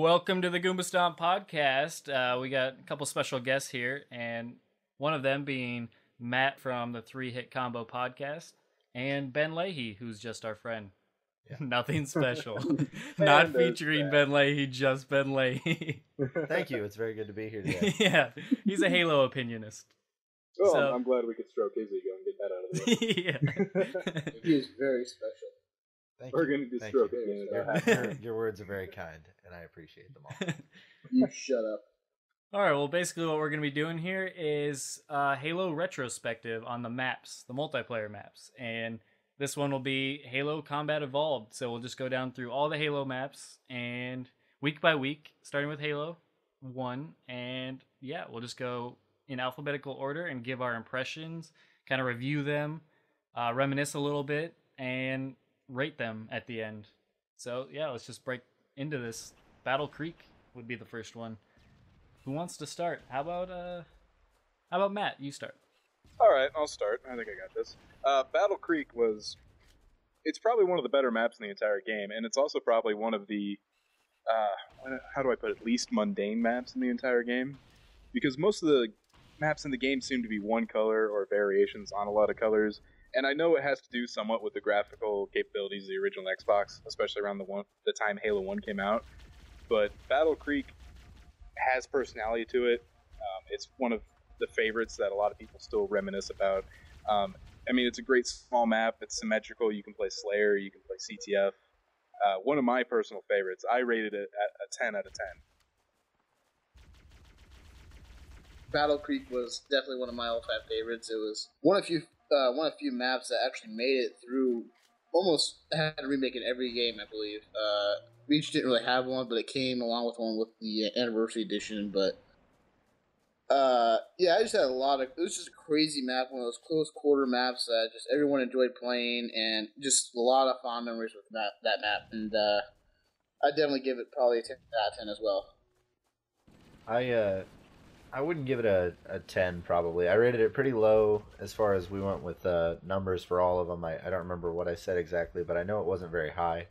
Welcome to the Goomba Stomp podcast. We got a couple special guests here, and one of them being Matt from the Three Hit Combo podcast, and Ben Leahy, who's just our friend. Yeah. Nothing special. Not featuring Ben Leahy, just Ben Leahy. Thank you. It's very good to be here today. Yeah, he's a Halo opinionist. Well, so, I'm glad we could stroke his ego and get that out of the way. He is very special. We're going to do stroke again. Your words are very kind, and I appreciate them all. You shut up. All right, well, basically what we're going to be doing here is Halo Retrospective on the maps, the multiplayer maps. And this one will be Halo Combat Evolved. So we'll just go down through all the Halo maps, and week by week, starting with Halo 1. And yeah, we'll just go in alphabetical order and give our impressions, kind of review them, reminisce a little bit, and rate them at the end. So yeah, let's just break into this. Battle Creek would be the first one. Who wants to start? How about Matt? You start. All right, I'll start. I think I got this. Battle Creek it's probably one of the better maps in the entire game, and it's also probably one of the how do I put it, least mundane maps in the entire game, because most of the maps in the game seem to be one color or variations on a lot of colors. And I know it has to do somewhat with the graphical capabilities of the original Xbox, especially around the time Halo 1 came out. But Battle Creek has personality to it. It's one of the favorites that a lot of people still reminisce about. I mean, it's a great small map. It's symmetrical. You can play Slayer. You can play CTF. One of my personal favorites. I rated it at a 10 out of 10. Battle Creek was definitely one of my all-time favorites. It was one of the few maps that actually made it through. Almost had a remake in every game, I believe. Reach didn't really have one, but it came along with one with the Anniversary Edition. But yeah, I just had it was just a crazy map, one of those close quarter maps that just everyone enjoyed playing, and just a lot of fond memories with that map. And I'd definitely give it probably a 10 out of 10 as well. I wouldn't give it a 10, probably. I rated it pretty low as far as we went with numbers for all of them. I don't remember what I said exactly, but I know it wasn't very high.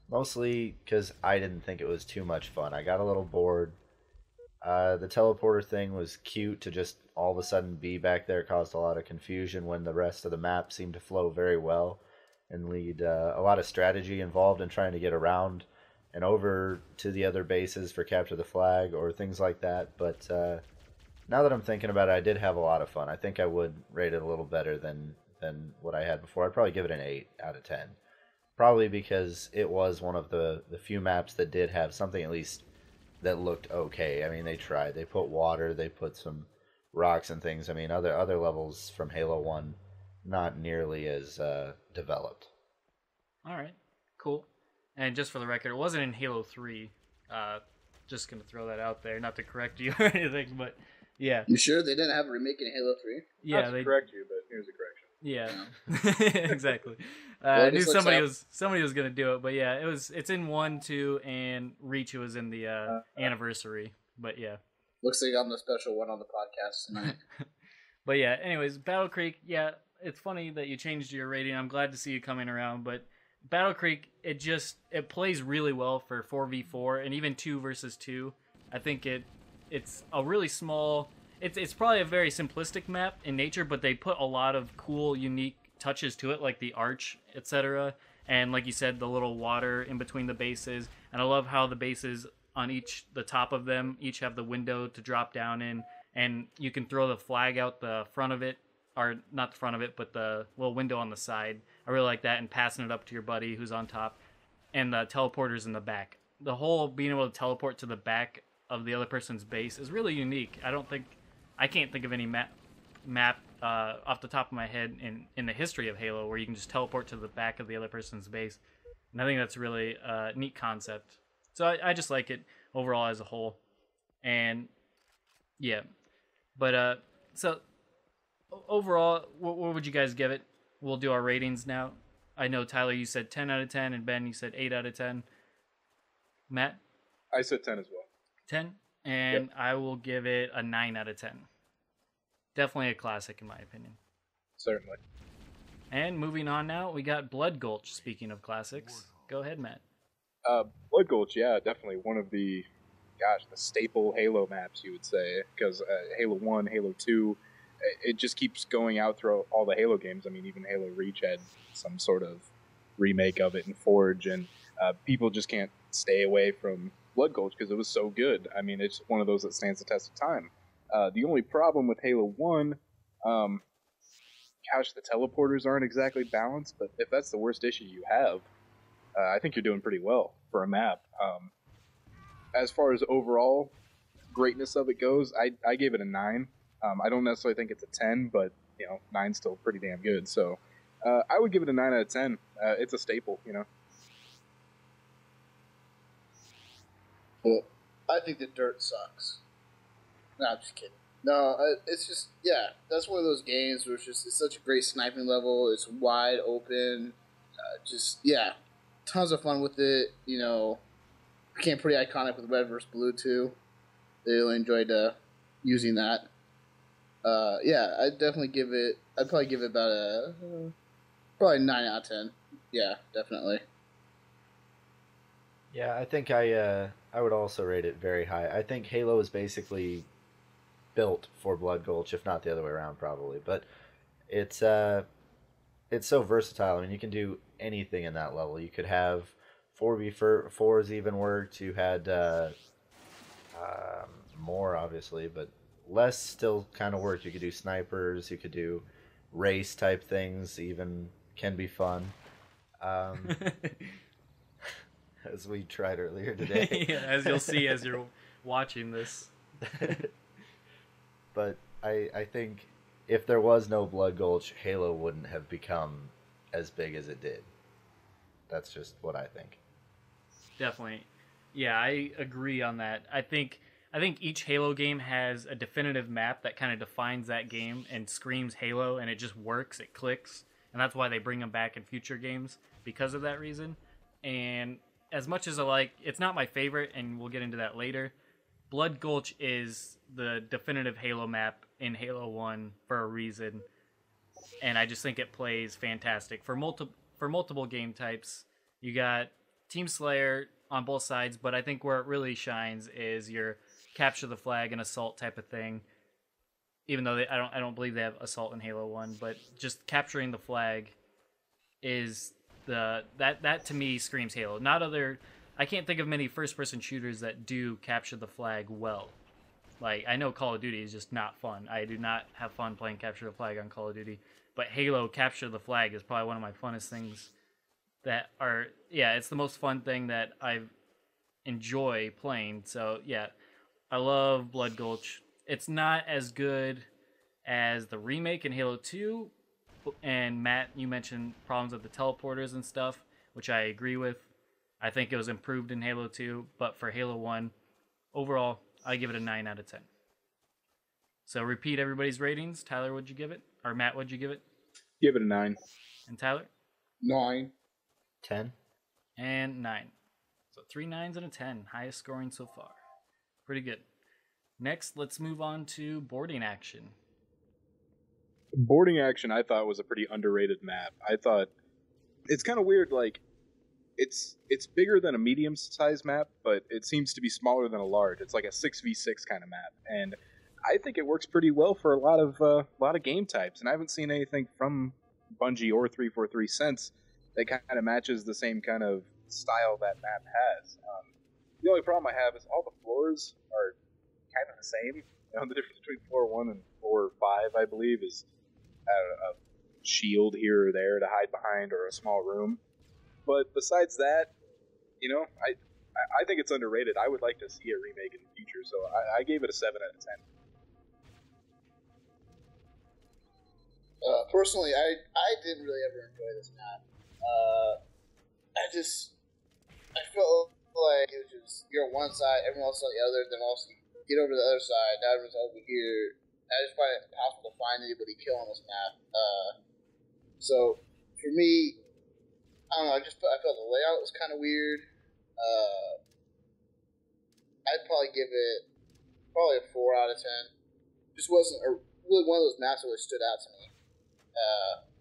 Mostly because I didn't think it was too much fun. I got a little bored. The teleporter thing was cute to just all of a sudden be back there. It caused a lot of confusion when the rest of the map seemed to flow very well and lead a lot of strategy involved in trying to get around and over to the other bases for capture the flag or things like that. But now that I'm thinking about it, I did have a lot of fun. I think I would rate it a little better than what I had before. I'd probably give it an 8 out of 10. Probably because it was one of the few maps that did have something at least that looked okay. I mean, they tried. They put water, they put some rocks and things. I mean, other levels from Halo 1, not nearly as developed. All right, cool. And just for the record, it wasn't in Halo 3. Just going to throw that out there, not to correct you or anything, but yeah. You sure they didn't have a remake in Halo 3? Yeah, not to correct you, but here's a correction. Yeah, exactly. I knew somebody was gonna do it, but yeah, it's in 1, 2, and Reach was in the anniversary. But yeah, looks like I'm the special one on the podcast tonight. But yeah, anyways, Battle Creek. Yeah, it's funny that you changed your rating. I'm glad to see you coming around. But Battle Creek, it plays really well for 4v4 and even 2 versus 2. I think it's a really small. It's probably a very simplistic map in nature, but they put a lot of cool, unique touches to it, like the arch, etc. And like you said, the little water in between the bases. And I love how the bases on the top of them, each have the window to drop down in, and you can throw the flag out the front of it, or not the front of it, but the little window on the side. I really like that, and passing it up to your buddy who's on top, and the teleporters in the back. The whole being able to teleport to the back of the other person's base is really unique. I can't think of any map map off the top of my head in the history of Halo, where you can just teleport to the back of the other person's base. And I think that's really a neat concept. So I just like it overall as a whole. And yeah, but so overall, what would you guys give it? We'll do our ratings now. I know, Tyler, you said 10 out of 10, and Ben, you said 8 out of 10. Matt? I said 10 as well. 10? And Yep. I will give it a 9 out of 10. Definitely a classic, in my opinion. Certainly. And moving on now, we got Blood Gulch, speaking of classics. Go ahead, Matt. Blood Gulch, yeah, definitely one of the staple Halo maps, you would say, because Halo 1, Halo 2, it just keeps going out through all the Halo games. I mean, even Halo Reach had some sort of remake of it in Forge, and people just can't stay away from Blood Gulch because it was so good. I mean, it's one of those that stands the test of time. The only problem with Halo 1, the teleporters aren't exactly balanced, but if that's the worst issue you have, I think you're doing pretty well for a map. As far as overall greatness of it goes, I gave it a 9. I don't necessarily think it's a 10, but 9's still pretty damn good. So I would give it a 9 out of 10. It's a staple, Well, I think the dirt sucks. No, I'm just kidding. No, it's just, that's one of those games where it's such a great sniping level. It's wide open. Tons of fun with it. Became pretty iconic with Red vs. Blue, too. They really enjoyed using that. I'd probably give it about probably 9 out of 10. Yeah, definitely. Yeah, I think I would also rate it very high. I think Halo is basically built for Blood Gulch, if not the other way around, probably. But it's so versatile. I mean, you can do anything in that level. You could have 4v4s even worked. You had more, obviously, but less still kind of worked. You could do snipers. You could do race type things. Even can be fun. As we tried earlier today. Yeah, as you'll see as you're watching this. But I think if there was no Blood Gulch, Halo wouldn't have become as big as it did. That's just what I think. Definitely. Yeah, I agree on that. I think each Halo game has a definitive map that kind of defines that game and screams Halo, and it just works, it clicks. And that's why they bring them back in future games, because of that reason. And as much as it's not my favorite, and we'll get into that later, Blood Gulch is the definitive Halo map in Halo 1 for a reason. And I just think it plays fantastic. For multiple game types, you got Team Slayer on both sides, but I think where it really shines is your capture the flag and assault type of thing. Even though I don't believe they have assault in Halo 1, but just capturing the flag is that to me screams Halo. I can't think of many first-person shooters that do capture the flag well. Like, I know Call of Duty is just not fun. I do not have fun playing capture the flag on Call of Duty, but Halo capture the flag is probably one of my funnest things it's the most fun thing that I enjoy playing. So yeah, I love Blood Gulch. It's not as good as the remake in Halo 2, and Matt, you mentioned problems with the teleporters and stuff, which I agree with. I think it was improved in Halo 2, but for Halo 1, overall, I give it a 9 out of 10. So repeat everybody's ratings. Tyler, what'd you give it? Or Matt, what'd you give it? Give it a 9. And Tyler? 9. 10. And 9. So 3 9s and a 10. Highest scoring so far. Pretty good. Next, let's move on to boarding action. Boarding action, I thought, was a pretty underrated map. I thought it's kind of weird. Like, it's bigger than a medium-sized map, but it seems to be smaller than a large. It's like a 6v6 kind of map, and I think it works pretty well for a lot of game types. And I haven't seen anything from Bungie or 343 since that kind of matches the same kind of style that map has. The only problem I have is all the floors are kind of the same. The difference between floor 1 and floor 5, I believe, is a shield here or there to hide behind, or a small room. But besides that, I think it's underrated. I would like to see a remake in the future, so I gave it a 7 out of 10. Personally, I didn't really ever enjoy this map. I felt like it was just, you're on one side, everyone else on the other, then also you get over to the other side, now everyone's over here. I just find it impossible to find anybody kill on this map. So, for me, I don't know, I felt the layout was kind of weird. I'd probably give it a 4 out of 10. Just wasn't really one of those maps that really stood out to me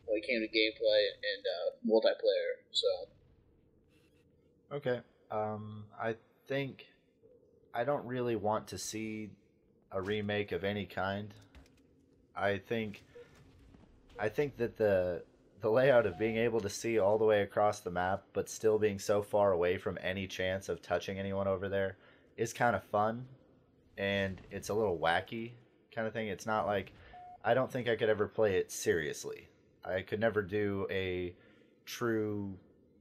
when it came to gameplay and multiplayer. So, Okay. I think I don't really want to see a remake of any kind. I think that the layout of being able to see all the way across the map but still being so far away from any chance of touching anyone over there is kind of fun, and it's a little wacky kind of thing. It's not like, I don't think I could ever play it seriously. I could never do a true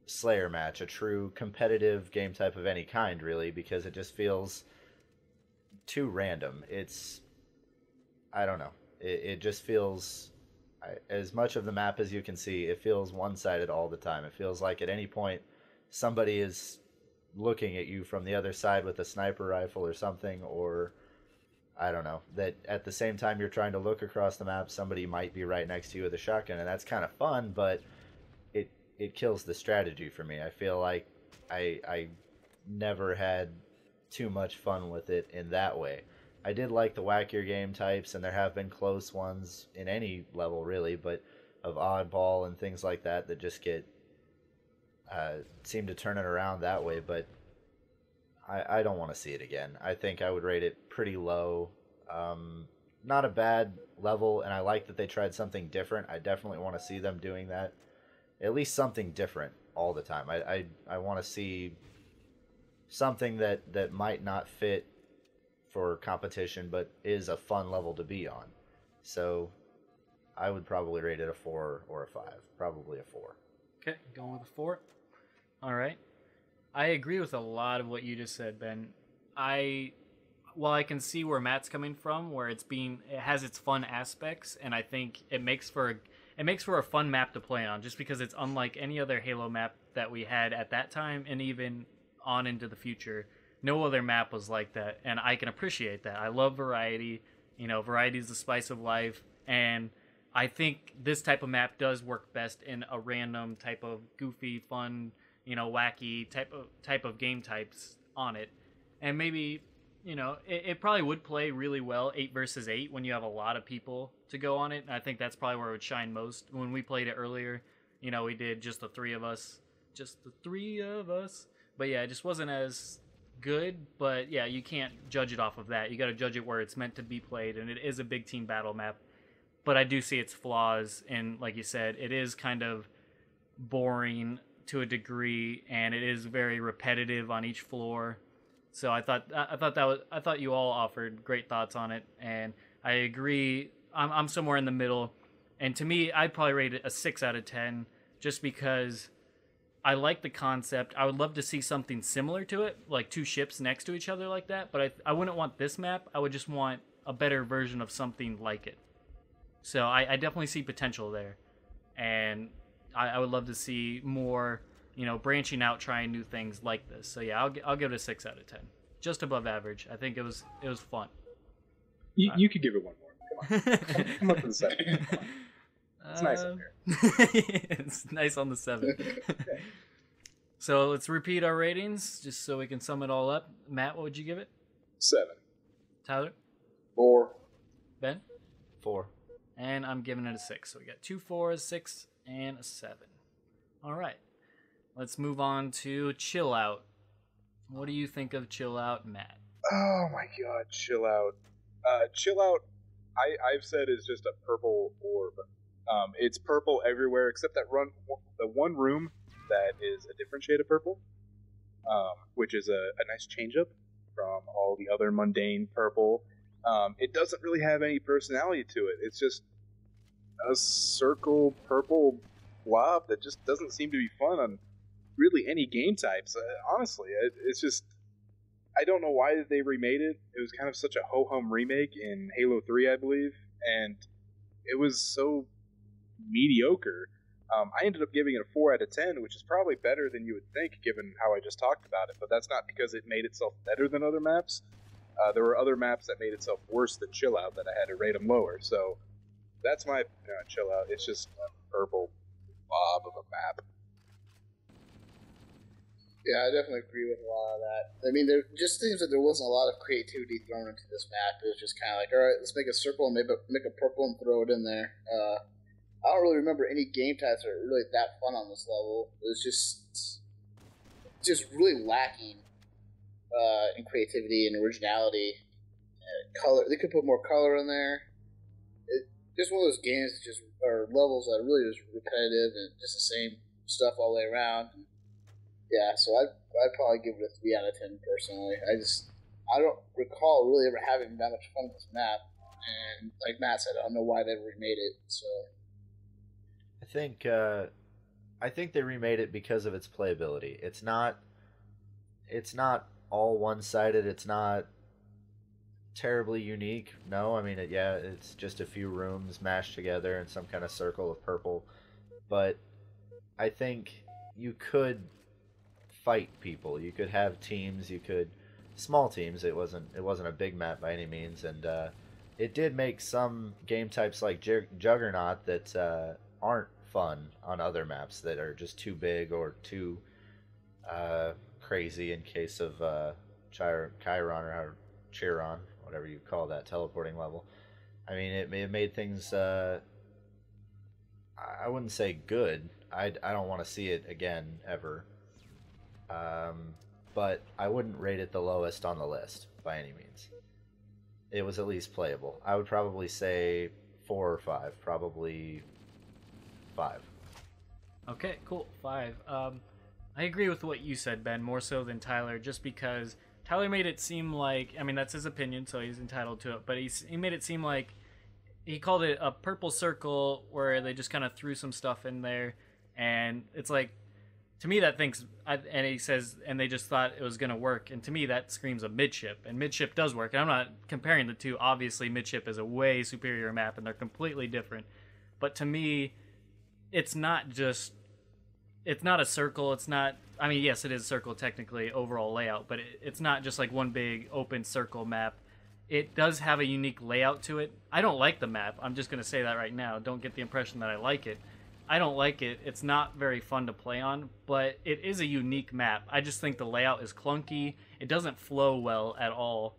Slayer match, a true competitive game type of any kind, really, because it just feels too random. I don't know. It just feels, as much of the map as you can see, it feels one-sided all the time. It feels like at any point somebody is looking at you from the other side with a sniper rifle or something, or I don't know, that at the same time you're trying to look across the map, somebody might be right next to you with a shotgun, and that's kind of fun, but it kills the strategy for me. I feel like I never had too much fun with it in that way. I did like the wackier game types, and there have been close ones in any level, really, but of oddball and things like that just get seem to turn it around that way, but I don't want to see it again. I think I would rate it pretty low. Not a bad level, and I like that they tried something different. I definitely want to see them doing that. At least something different all the time. I want to see something that might not fit for competition, but is a fun level to be on. So I would probably rate it a 4 or a 5. Probably a 4. Okay, going with a 4. All right. I agree with a lot of what you just said, Ben. While I can see where Matt's coming from, where it has its fun aspects, and I think it makes for a fun map to play on, just because it's unlike any other Halo map that we had at that time, and even on into the future. No other map was like that, and I can appreciate that. I love variety. Variety is the spice of life, and I think this type of map does work best in a random type of goofy, fun, wacky type of game types on it. And maybe, it probably would play really well 8 versus 8 when you have a lot of people to go on it. And I think that's probably where it would shine most. When we played it earlier, we did just the 3 of us. But yeah, it just wasn't as good. But yeah, you can't judge it off of that. You got to judge it where it's meant to be played, and it is a big team battle map. But I do see its flaws, and like you said, it is kind of boring to a degree, and it is very repetitive on each floor. So I thought you all offered great thoughts on it, and I agree. I'm somewhere in the middle, and to me, I'd probably rate it a 6 out of 10, just because I like the concept. I would love to see something similar to it, like 2 ships next to each other like that. But I wouldn't want this map. I would just want a better version of something like it. So I definitely see potential there, and I would love to see more, branching out, trying new things like this. So yeah, I'll give it a 6 out of 10, just above average. I think it was fun. You could give it one more. Come on, come up with a 7. Come on. It's nice up here. It's nice on the 7. So let's repeat our ratings, just so we can sum it all up. Matt, what would you give it? 7. Tyler? 4. Ben? 4. And I'm giving it a 6. So we got 2 4s, 6, and a 7. All right. Let's move on to Chill Out. What do you think of Chill Out, Matt? Oh my god, Chill Out. Chill Out, I've said, is just a purple orb. It's purple everywhere except the one room that is a different shade of purple, which is a nice change up from all the other mundane purple. It doesn't really have any personality to it. It's just a circle purple blob that just doesn't seem to be fun on really any game types. Honestly, it's just, I don't know why they remade it. It was kind of such a ho-hum remake in Halo 3, I believe, and it was so mediocre. I ended up giving it a 4 out of 10, which is probably better than you would think, given how I just talked about it. But that's not because it made itself better than other maps. There were other maps that made itself worse than Chill Out that I had to rate them lower. So that's my Chill Out. It's just a purple blob of a map. Yeah, I definitely agree with a lot of that. I mean, there just seems that there wasn't a lot of creativity thrown into this map. It was just kind of like, all right, let's make a circle and make a purple and throw it in there. I don't really remember any game types that are really that fun on this level. It was just really lacking in creativity and originality. Color, they could put more color in there. Just one of those games that just are levels that are really just repetitive and just the same stuff all the way around. Yeah, so I'd probably give it a 3 out of 10 personally. I don't recall really ever having that much fun with this map, and like Matt said, I don't know why they remade it. So I think they remade it because of its playability. It's not all one-sided. It's not terribly unique. No, I mean it's just a few rooms mashed together in some kind of circle of purple. But I think you could fight people. You could have teams. You could small teams. It wasn't a big map by any means, and it did make some game types like Juggernaut that aren't fun on other maps that are just too big or too crazy. In case of Chiron or Chiron, whatever you call that teleporting level. I mean, it made things. I wouldn't say good. I don't want to see it again ever. But I wouldn't rate it the lowest on the list by any means. It was at least playable. I would probably say 4 or 5. Probably 5. Okay, cool. 5. I agree with what you said, Ben, more so than Tyler, just because Tyler made it seem like, I mean, that's his opinion, so he's entitled to it, but he made it seem like he called it a purple circle where they just kind of threw some stuff in there, and it's like, to me that thinks, and he says, and they just thought it was going to work, and to me that screams a midship, and midship does work, and I'm not comparing the two. Obviously midship is a way superior map, and they're completely different, but to me, it's not a circle. It's not, I mean, yes, it is a circle technically, overall layout, but it's not just like one big open circle map. It does have a unique layout to it. I don't like the map. I'm just going to say that right now. Don't get the impression that I like it. I don't like it. It's not very fun to play on, but it is a unique map. I just think the layout is clunky. It doesn't flow well at all.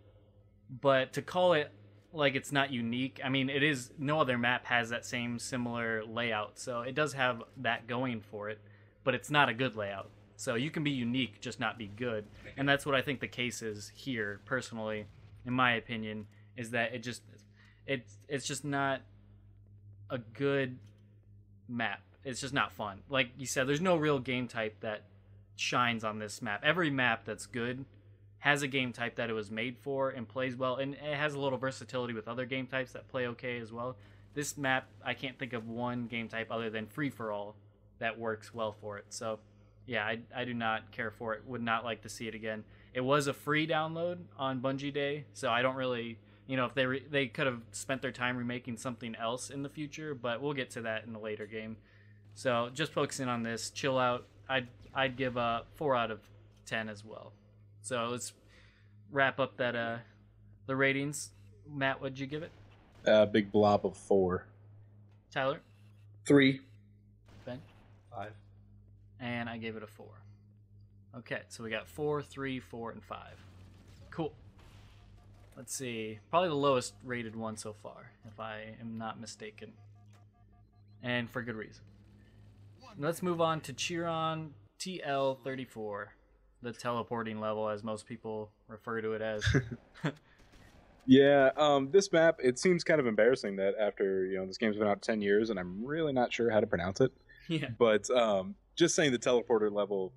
But to call it like it's not unique, I mean, it is. No other map has that same similar layout, so it does have that going for it, but it's not a good layout. So you can be unique, just not be good. And that's what I think the case is here, personally, in my opinion, is that it's just not a good map. It's just not fun. Like you said, there's no real game type that shines on this map. Every map that's good has a game type that it was made for and plays well, and it has a little versatility with other game types that play okay as well. This map, I can't think of one game type other than free-for-all that works well for it. So yeah, I do not care for it. Would not like to see it again. It was a free download on Bungie Day, so I don't really, if they could have spent their time remaking something else in the future, but we'll get to that in a later game. So just focusing on this, Chill Out, I'd give a 4 out of 10 as well. So let's wrap up that the ratings. Matt, what'd you give it? Big blob of 4. Tyler? 3. Ben? 5. And I gave it a 4. Okay, so we got 4, 3, 4, and 5. Cool. Let's see. Probably the lowest rated one so far, if I am not mistaken. And for good reason. Let's move on to Chiron TL 34. The teleporting level, as most people refer to it as. Yeah, this map, it seems kind of embarrassing that after, this game's been out 10 years and I'm really not sure how to pronounce it. Yeah. But just saying the teleporter level,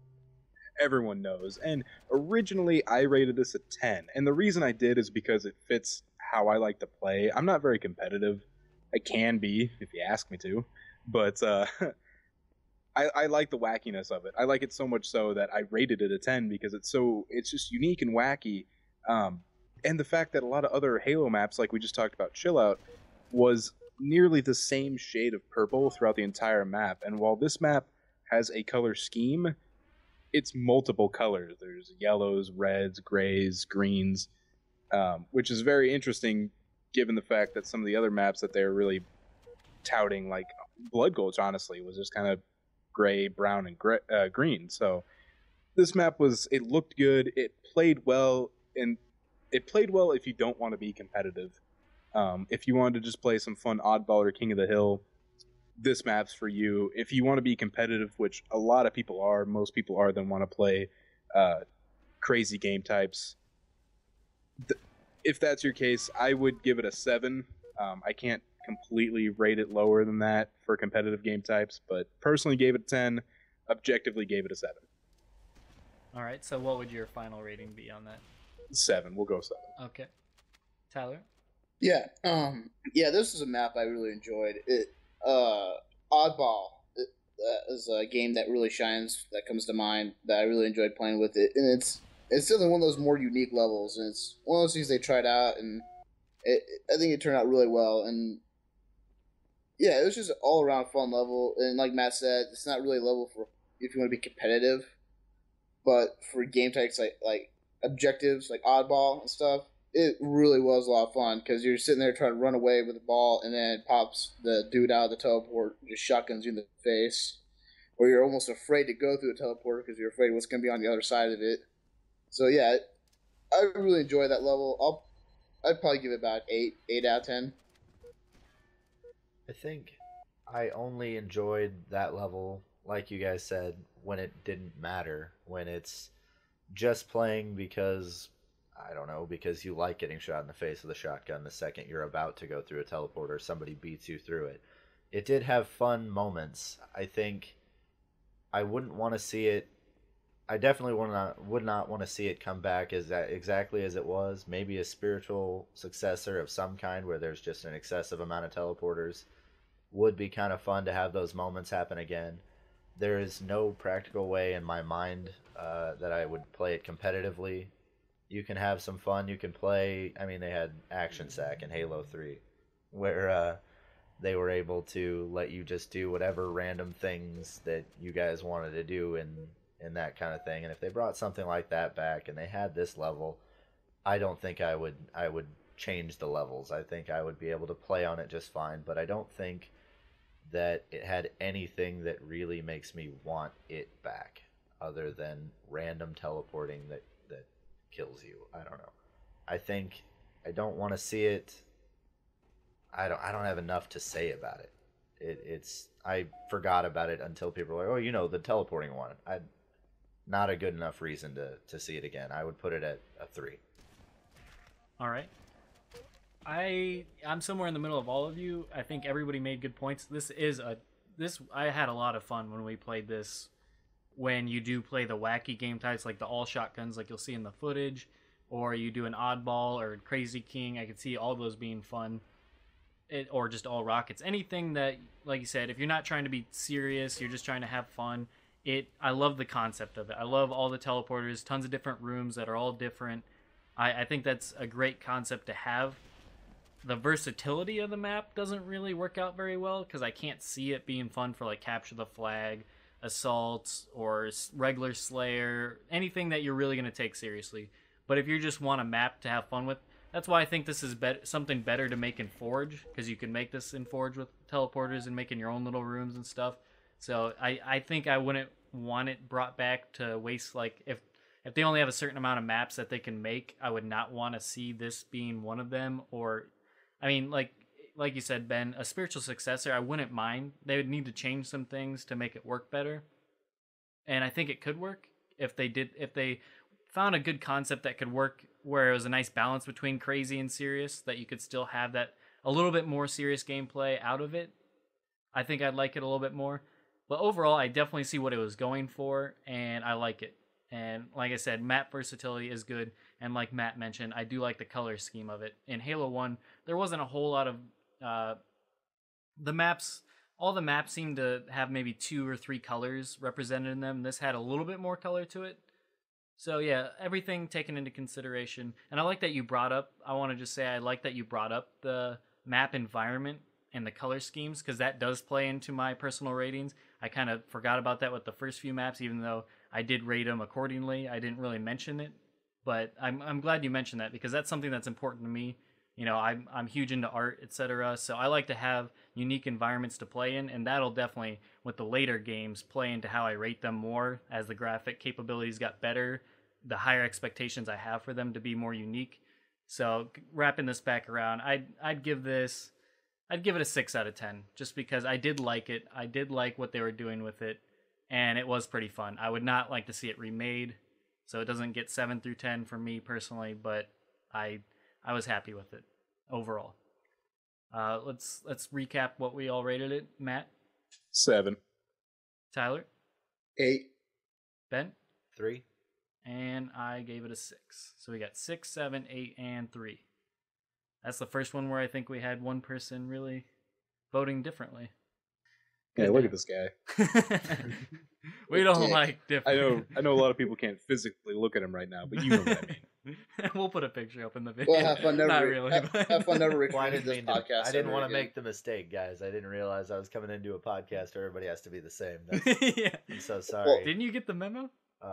everyone knows. And originally I rated this a 10. And the reason I did is because it fits how I like to play. I'm not very competitive. I can be, if you ask me to. But I like the wackiness of it. I like it so much so that I rated it a 10 because it's just unique and wacky. And the fact that a lot of other Halo maps, like we just talked about Chill Out, was nearly the same shade of purple throughout the entire map. And while this map has a color scheme, it's multiple colors. There's yellows, reds, grays, greens, which is very interesting given the fact that some of the other maps that they're really touting, like Blood Gulch, honestly, was just kind of gray, brown, and green. So this map it looked good, it played well, and it played well if you don't want to be competitive. If you wanted to just play some fun oddball or King of the Hill, this map's for you. If you want to be competitive, which a lot of people are, most people are, then want to play crazy game types. If that's your case, I would give it a 7. I can't completely rate it lower than that for competitive game types, but personally gave it a 10, objectively gave it a 7. All right, so what would your final rating be on that? 7. We'll go 7. Okay. Tyler? Yeah, this is a map I really enjoyed. Oddball is a game that really shines, that comes to mind, that I really enjoyed playing with it, and it's still one of those more unique levels, and it's one of those things they tried out, and I think it turned out really well, and yeah, it was just an all-around fun level, and like Matt said, it's not really a level for if you want to be competitive, but for game types like objectives, like oddball and stuff, it really was a lot of fun, because you're sitting there trying to run away with the ball, and then it pops the dude out of the teleport, just shotguns you in the face, or you're almost afraid to go through the teleporter because you're afraid what's going to be on the other side of it. So yeah, I really enjoyed that level. I'd probably give it about 8 out of 10. I think I only enjoyed that level, like you guys said, when it didn't matter, when it's just playing because, I don't know, because you like getting shot in the face with a shotgun the second you're about to go through a teleporter, somebody beats you through it. It did have fun moments. I think I wouldn't want to see it. I definitely would not want to see it come back exactly as it was. Maybe a spiritual successor of some kind where there's just an excessive amount of teleporters would be kind of fun to have those moments happen again. There is no practical way in my mind that I would play it competitively. You can have some fun. You can play. I mean, they had Action Sack in Halo 3, where they were able to let you just do whatever random things that you guys wanted to do and that kind of thing. And if they brought something like that back and they had this level, I don't think I would change the levels. I think I would be able to play on it just fine, but I don't think that it had anything that really makes me want it back other than random teleporting that kills you. I don't know. I think I don't want to see it. I don't have enough to say about it. I forgot about it until people were like, oh, the teleporting one. Not a good enough reason to see it again. I would put it at a 3. All right. I'm somewhere in the middle of all of you. I think everybody made good points. I had a lot of fun when we played this. When you do play the wacky game types like the all shotguns, like you'll see in the footage, or you do an oddball or Crazy King, I could see all those being fun. Or just all rockets. Anything that, like you said, if you're not trying to be serious, you're just trying to have fun. I love the concept of it. I love all the teleporters, tons of different rooms that are all different. I think that's a great concept to have. The versatility of the map doesn't really work out very well because I can't see it being fun for like Capture the Flag, Assault, or regular Slayer, anything that you're really going to take seriously. But if you just want a map to have fun with, that's why I think this is something better to make in Forge, because you can make this in Forge with teleporters and making your own little rooms and stuff. So I think I wouldn't want it brought back to waste, like, if they only have a certain amount of maps that they can make, I would not want to see this being one of them. Or, I mean, like you said, Ben, a spiritual successor, I wouldn't mind. They would need to change some things to make it work better. And I think it could work if they found a good concept that could work where it was a nice balance between crazy and serious, that you could still have that a little bit more serious gameplay out of it. I think I'd like it a little bit more. But overall, I definitely see what it was going for, and I like it. And like I said, map versatility is good. And like Matt mentioned, I do like the color scheme of it. In Halo 1, there wasn't a whole lot of... the maps... All the maps seemed to have maybe 2 or 3 colors represented in them. This had a little bit more color to it. So yeah, everything taken into consideration. And I like that you brought up... I want to just say I like that you brought up the map environment. and the color schemes, because that does play into my personal ratings. I kind of forgot about that with the first few maps, even though I did rate them accordingly. I didn't really mention it, but I'm glad you mentioned that, because that's something that's important to me. You know, I'm huge into art, etc. So I like to have unique environments to play in, and that'll definitely, with the later games, play into how I rate them more as the graphic capabilities got better, the higher expectations I have for them to be more unique. So wrapping this back around, I'd give it a 6 out of 10, just because I did like it. I did like what they were doing with it, and it was pretty fun. I would not like to see it remade, so it doesn't get 7 through 10 for me personally, but I was happy with it overall. Let's recap what we all rated it. Matt? 7. Tyler? 8. Ben? 3. And I gave it a 6. So we got 6, 7, 8, and 3. That's the first one where I think we had one person really voting differently. Yeah, look at this guy. We don't like different. I know a lot of people can't physically look at him right now, but you know what I mean. We'll put a picture up in the video. Well, have fun never. Not really. Have fun never Well, recording this podcast. I didn't want to again. make the mistake, guys. I didn't realize I was coming into a podcast where everybody has to be the same. Yeah. I'm so sorry. Well, Didn't you get the memo?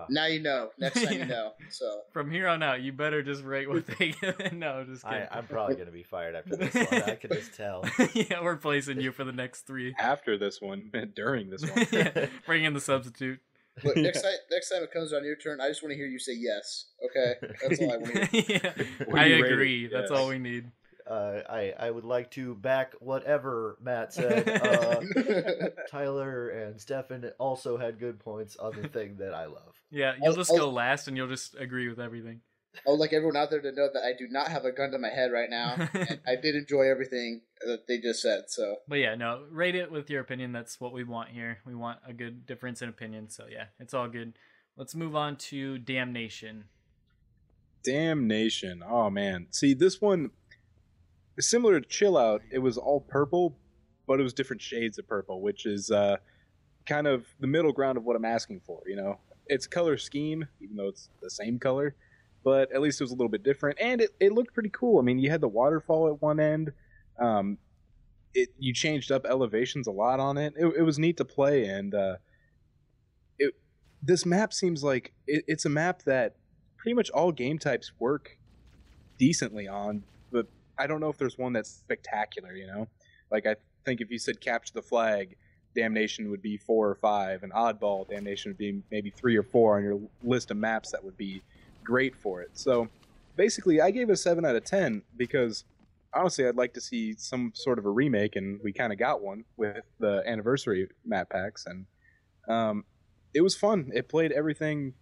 Now you know. Next time Yeah. you know. So From here on out, you better just rate what they give. No, just kidding. I'm probably going to be fired after this one. I can just tell. Yeah, we're placing you for the next 3. After this one, during this one. Yeah, bring in the substitute. look, next time it comes on your turn, I just want to hear you say yes. Okay, that's all I want to hear. Yeah, When I you rate agree. it, That's yes. all we need. I would like to back whatever Matt said. Tyler and Stefan also had good points on the thing that I love. Yeah, you'll just go last, and you'll just agree with everything. I would like everyone out there to know that I do not have a gun to my head right now, and I did enjoy everything that they just said. So, But yeah, no, rate it with your opinion. That's what we want here. We want a good difference in opinion. So yeah, it's all good. Let's move on to Damnation. Damnation. Oh man. See, this one, similar to Chill Out, it was all purple, but it was different shades of purple, which is kind of the middle ground of what I'm asking for. You know, it's color scheme, even though it's the same color, but at least it was a little bit different, and it looked pretty cool. I mean, you had the waterfall at one end. You changed up elevations a lot on it. It was neat to play, and this map seems like it's a map that pretty much all game types work decently on, but I don't know if there's one that's spectacular, you know? Like, I think if you said capture the flag, Damnation would be 4 or 5, and Oddball, Damnation would be maybe 3 or 4 on your list of maps that would be great for it. So, basically, I gave it a 7 out of 10 because, honestly, I'd like to see some sort of a remake, and we kind of got one with the anniversary map packs, and it was fun. It played everything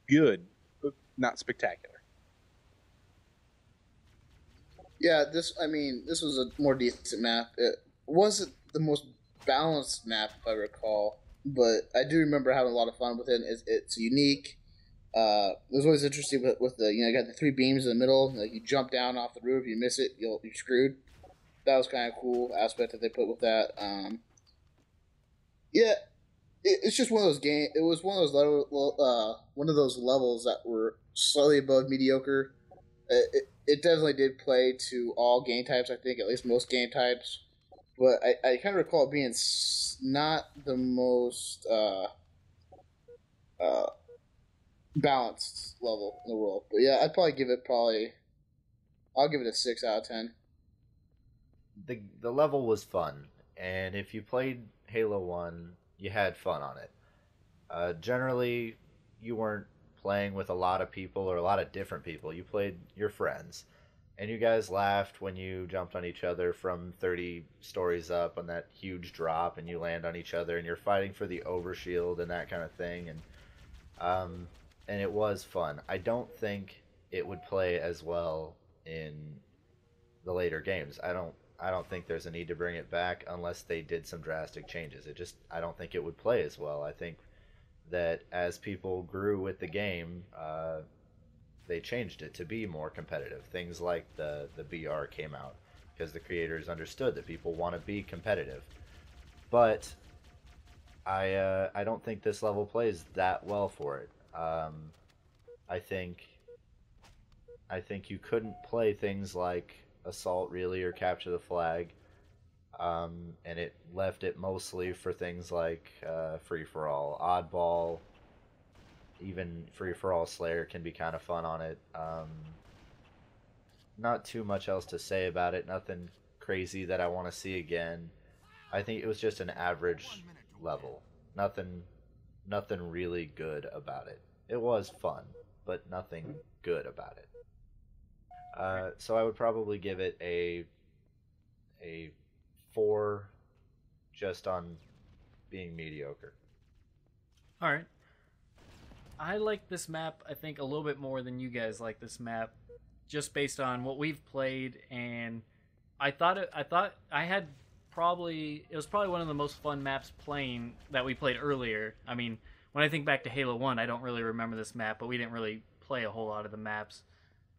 good, but not spectacular. yeah, this was a more decent map. It wasn't the most balanced map, if I recall, but I do remember having a lot of fun with it. It's unique. It was always interesting with the, you got the 3 beams in the middle. Like, you jump down off the roof, you miss it, you're screwed. That was kind of cool aspect that they put with that. Yeah, it's just one of those games. It was one of those levels that were slightly above mediocre. It definitely did play to all game types. I think at least most game types, but I kind of recall it being not the most balanced level in the world. But yeah, I'd probably give it I'll give it a 6 out of 10. The level was fun, and if you played Halo 1, you had fun on it. Generally, you weren't playing with a lot of people or a lot of different people. You played your friends, and you guys laughed when you jumped on each other from 30 stories up on that huge drop, and you land on each other, and you're fighting for the overshield and that kind of thing, and it was fun. I don't think it would play as well in the later games. I don't think there's a need to bring it back unless they did some drastic changes. I don't think it would play as well. I think that as people grew with the game, they changed it to be more competitive. Things like the BR came out because the creators understood that people want to be competitive. But I don't think this level plays that well for it. I think you couldn't play things like Assault really or Capture the Flag and it left it mostly for things like free for all, oddball, even free for all Slayer can be kind of fun on it. Not too much else to say about it. Nothing crazy that I want to see again. I think it was just an average level. Nothing really good about it. It was fun, but nothing good about it. So I would probably give it a 4, just on being mediocre. All right. I like this map, I think, a little bit more than you guys like this map, just based on what we've played. And I thought it was probably one of the most fun maps playing that we played earlier. I mean, when I think back to Halo 1, I don't really remember this map, but we didn't really play a whole lot of the maps.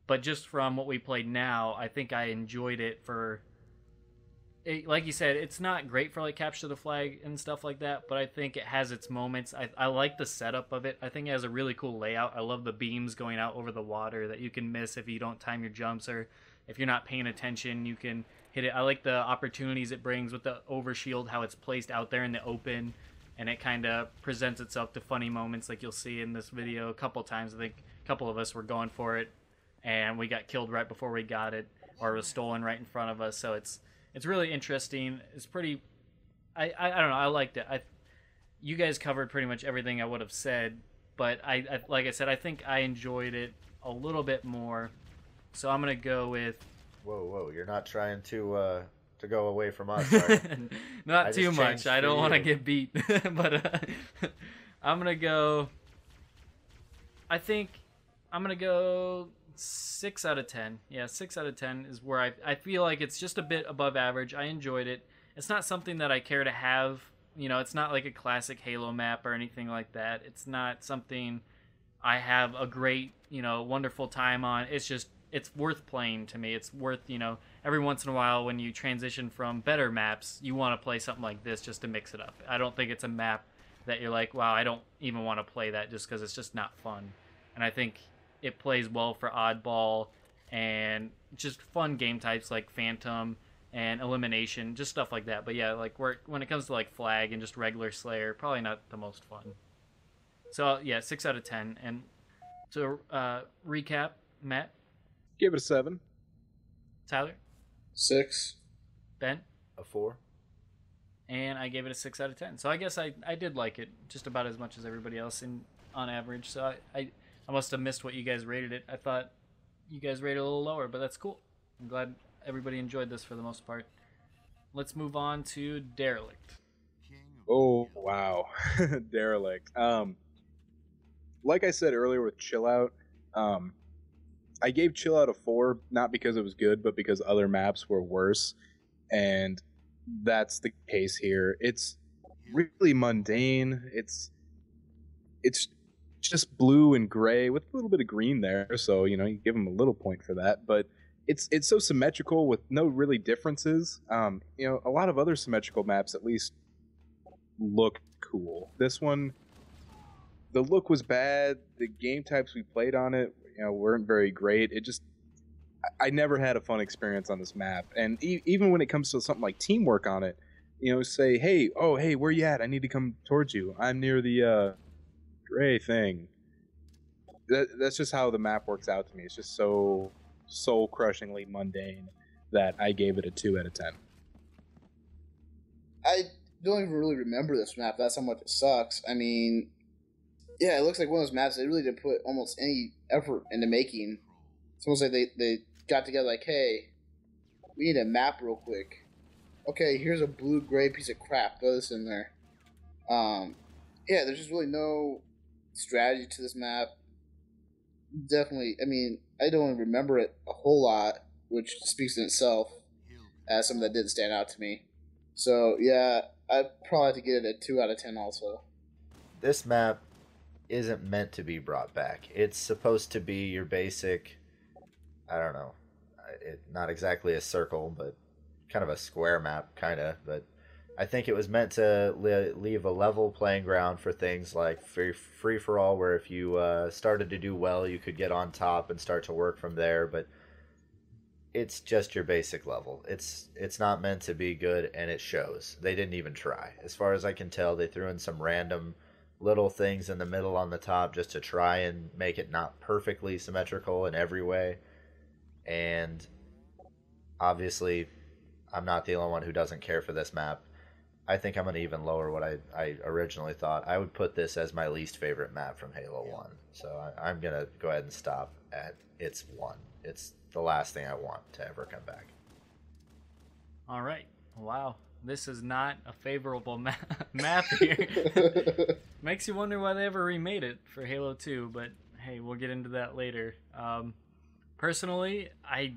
But just from what we played now, I think I enjoyed it for... like you said, it's not great for like capture the flag and stuff like that, but I think it has its moments. I like the setup of it. I think it has a really cool layout. I love the beams going out over the water that you can miss if you don't time your jumps, or if you're not paying attention, you can hit it. I like the opportunities it brings with the overshield, how it's placed out there in the open, and it kind of presents itself to funny moments like you'll see in this video a couple times. I think a couple of us were going for it, and we got killed right before we got it, or it was stolen right in front of us. So it's really interesting. It's pretty... I don't know. I liked it. You guys covered pretty much everything I would have said, but I like I said, I think I enjoyed it a little bit more. So I'm gonna go with... Whoa! You're not trying to go away from us, are you? Not too much. I don't want to get beat, but I'm gonna go... I think I'm gonna go 6 out of 10. Yeah, 6 out of 10 is where I feel like it's just a bit above average. I enjoyed it. It's not something that I care to have. You know, it's not like a classic Halo map or anything like that. It's not something I have a great, wonderful time on. It's just, it's worth playing to me. It's worth, every once in a while when you transition from better maps, you want to play something like this just to mix it up. I don't think it's a map that you're like, wow, I don't even want to play that just because it's just not fun. And I think it plays well for oddball and just fun game types like Phantom and Elimination, just stuff like that. But yeah, like when it comes to like Flag and just regular Slayer, probably not the most fun. So yeah, 6 out of 10. And to recap, Matt? Give it a 7. Tyler? 6. Ben? A 4. And I gave it a 6 out of 10. So I guess I did like it just about as much as everybody else on average. So I must have missed what you guys rated it. I thought you guys rated it a little lower, but that's cool. I'm glad everybody enjoyed this for the most part. Let's move on to Derelict. Oh, wow. Derelict. Like I said earlier with Chill Out, I gave Chill Out a 4, not because it was good, but because other maps were worse. And that's the case here. It's really mundane. It's just blue and gray with a little bit of green there, so you give them a little point for that. But it's so symmetrical with no really differences. A lot of other symmetrical maps at least look cool. This one, the look was bad. The game types we played on it, weren't very great. I never had a fun experience on this map. And even when it comes to something like teamwork on it, say, hey, where you at? I need to come towards you. I'm near the gray thing. That's just how the map works out to me. It's just so soul-crushingly mundane that I gave it a 2 out of 10. I don't even really remember this map. That's how much it sucks. I mean, yeah, it looks like one of those maps they really didn't put almost any effort into making. It's almost like they got together like, hey, we need a map real quick. Okay, here's a blue-gray piece of crap. Throw this in there. Yeah, there's just really no strategy to this map. Definitely, I mean, I don't remember it a whole lot, which speaks in itself as something that didn't stand out to me. So, yeah, I'd probably have to get it a 2 out of 10 also. This map isn't meant to be brought back. It's supposed to be your basic, I don't know, not exactly a circle, but kind of a square map, kind of, but I think it was meant to leave a level playing ground for things like free-for-all, where if you started to do well, you could get on top and start to work from there. But it's just your basic level. It's not meant to be good, and it shows. They didn't even try. As far as I can tell, they threw in some random little things in the middle on the top just to try and make it not perfectly symmetrical in every way. And obviously, I'm not the only one who doesn't care for this map. I think I'm going to even lower what I originally thought. I would put this as my least favorite map from Halo 1. So I'm going to go ahead and stop at it's 1. It's the last thing I want to ever come back. All right. Wow. This is not a favorable map here. Makes you wonder why they ever remade it for Halo 2, but hey, we'll get into that later. Personally, I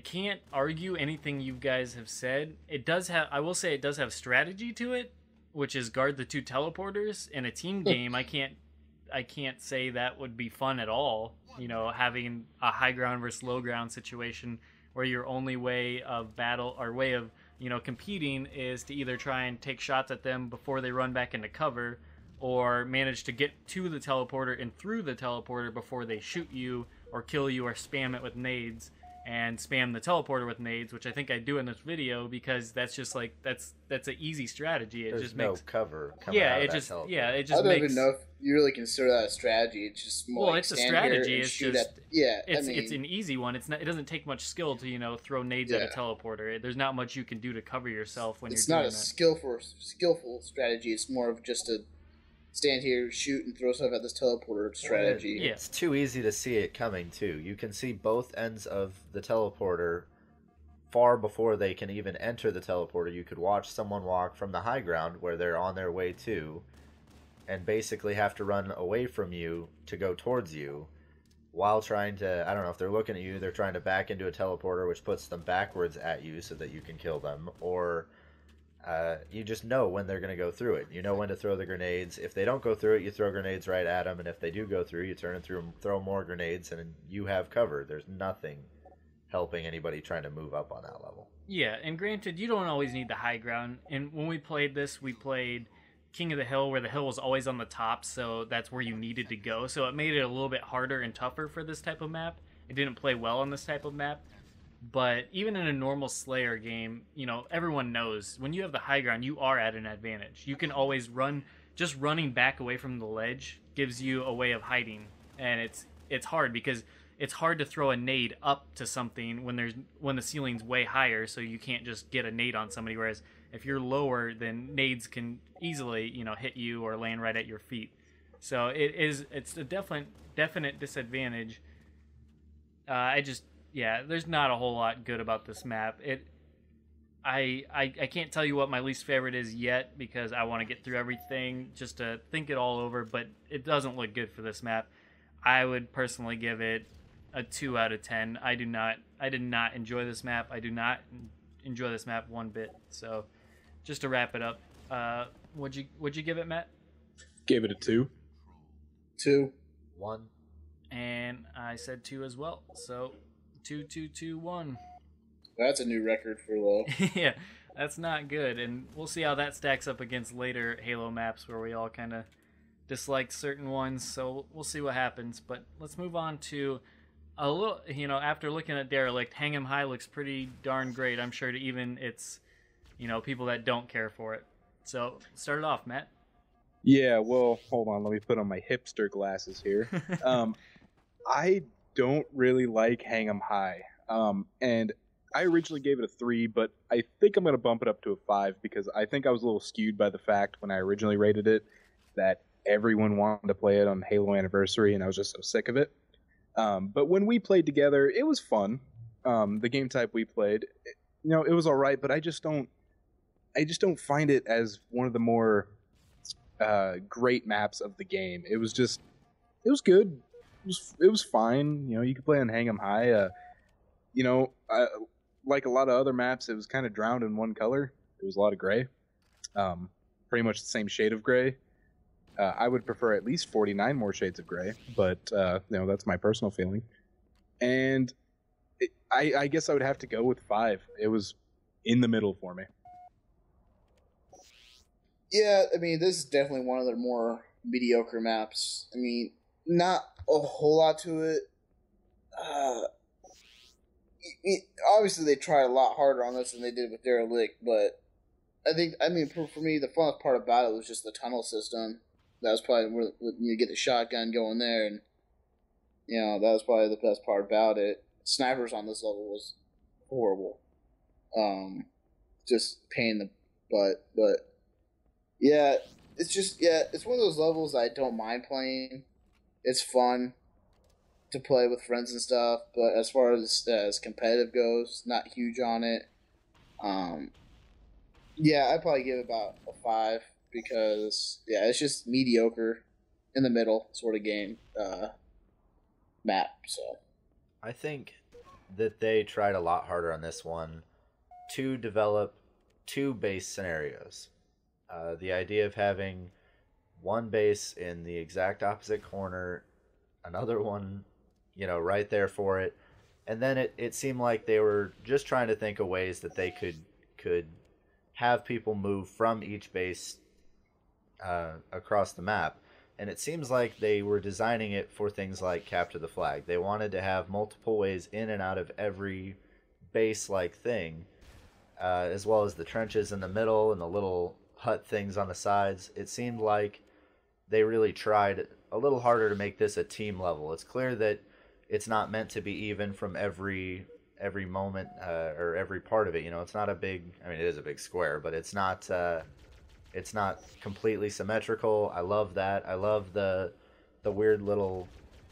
can't argue anything you guys have said. It does have, I will say it does have strategy to it, which is guard the 2 teleporters. In a team game, I can't say that would be fun at all. You know, having a high ground versus low ground situation where your only way of battle or way of, you know, competing is to either try and take shots at them before they run back into cover, or manage to get to the teleporter and through the teleporter before they shoot you or kill you or spam it with nades. And spam the teleporter with nades, which I think I do in this video because that's just like that's an easy strategy. It There's just no makes cover coming out of that teleporter. it I just don't makes. even know if you really consider that a strategy. It's just more Well, like it's a stand strategy. here and It's shoot just at, yeah. it's I mean, it's an easy one. It's not. It doesn't take much skill to, you know, throw nades at a teleporter. There's not much you can do to cover yourself when it's you're not doing a that. skillful strategy. It's more of just a stand here, shoot, and throw stuff at this teleporter strategy. Yeah. It's too easy to see it coming, too. You can see both ends of the teleporter far before they can even enter the teleporter. You could watch someone walk from the high ground where they're on their way to, and basically have to run away from you to go towards you while trying to, I don't know, if they're looking at you, they're trying to back into a teleporter, which puts them backwards at you so that you can kill them, or you just know when they're going to go through it. You know when to throw the grenades. If they don't go through it, you throw grenades right at them, and if they do go through, you turn and throw more grenades, and you have cover. There's nothing helping anybody trying to move up on that level. Yeah, and granted, you don't always need the high ground. And when we played this, we played King of the Hill, where the hill was always on the top, so that's where you needed to go. So it made it a little bit harder and tougher for this type of map. It didn't play well on this type of map. But even in a normal Slayer game, you know, everyone knows when you have the high ground, you are at an advantage. You can always run. Just running back away from the ledge gives you a way of hiding, and it's hard because it's hard to throw a nade up to something when the ceiling's way higher, so you can't just get a nade on somebody. Whereas if you're lower, then nades can easily, you know, hit you or land right at your feet. So it's a definite disadvantage. There's not a whole lot good about this map. I can't tell you what my least favorite is yet because I want to get through everything just to think it all over, but it doesn't look good for this map. I would personally give it a 2 out of 10. I did not enjoy this map. I do not enjoy this map one bit. So just to wrap it up, would you give it, Matt? Gave it a 2. 2. 1. And I said 2 as well. So 2, 2, 2, 1. That's a new record for low. Yeah, that's not good. And we'll see how that stacks up against later Halo maps where we all kind of disliked certain ones. So we'll see what happens. But let's move on to a little, you know, after looking at Derelict, Hang 'em High looks pretty darn great, I'm sure, to even its, you know, people that don't care for it. So start it off, Matt. Yeah, well, hold on. Let me put on my hipster glasses here. I don't really like Hang 'em High. And I originally gave it a 3, but I think I'm going to bump it up to a 5 because I think I was a little skewed by the fact when I originally rated it that everyone wanted to play it on Halo Anniversary, and I was just so sick of it. But when we played together, it was fun. The game type we played, you know, it was all right, but I just don't find it as one of the more great maps of the game. It was good. It was fine. You know, you could play on Hang 'em High. You know, like a lot of other maps, it was kind of drowned in one color. It was a lot of gray. Pretty much the same shade of gray. I would prefer at least 49 more shades of gray, but you know, that's my personal feeling. And I guess I would have to go with 5. It was in the middle for me. Yeah, I mean, this is definitely one of the more mediocre maps. I mean, not a whole lot to it. obviously they tried a lot harder on this than they did with Derelict, but I mean, for me, the funnest part about it was just the tunnel system. That was probably where you get the shotgun going there, and that was probably the best part about it. Snipers on this level was horrible, just pain in the butt. But yeah, it's one of those levels I don't mind playing. It's fun to play with friends and stuff, but as far as competitive goes, not huge on it. Yeah, I'd probably give it about a 5 because it's just mediocre in the middle sort of game map. So I think that they tried a lot harder on this one to develop 2 base scenarios. The idea of having one base in the exact opposite corner, another one, right there for it, and then it seemed like they were just trying to think of ways that they could have people move from each base across the map. And it seems like they were designing it for things like capture the flag. They wanted to have multiple ways in and out of every base-like thing, as well as the trenches in the middle and the little hut things on the sides. It seemed like they really tried a little harder to make this a team level. It's clear that it's not meant to be even from every moment or every part of it. It's not a big. I mean, it is a big square, but it's not completely symmetrical. I love that. I love the weird little.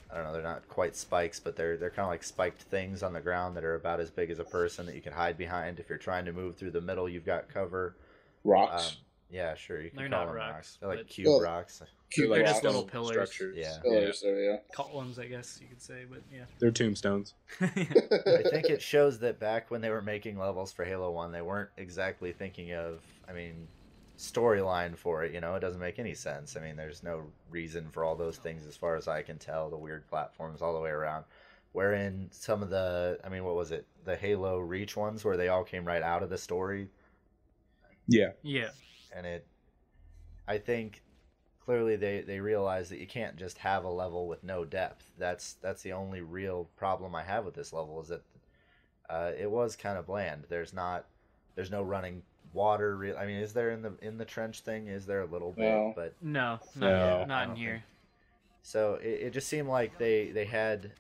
I don't know. They're not quite spikes, but they're kind of like spiked things on the ground that are about as big as a person that you can hide behind. If you're trying to move through the middle, you've got cover. Rocks. Yeah, sure. You can They're call not them rocks. They're like but- cube rocks. They're just rocks. little pillars. Structures. Yeah. Pillars, yeah. Columns, I guess you could say, but yeah. They're tombstones. I think it shows that back when they were making levels for Halo 1, they weren't exactly thinking of, storyline for it. It doesn't make any sense. There's no reason for all those things as far as I can tell, the weird platforms all the way around. Wherein some of the, what was it? The Halo Reach ones where they all came right out of the story. Yeah. Yeah. And I think clearly they realize that you can't just have a level with no depth. That's the only real problem I have with this level is that it was kind of bland. There's no running water. Is there in the trench thing? Is there a little bit? No. But No, No. not in here. so it just seemed like they had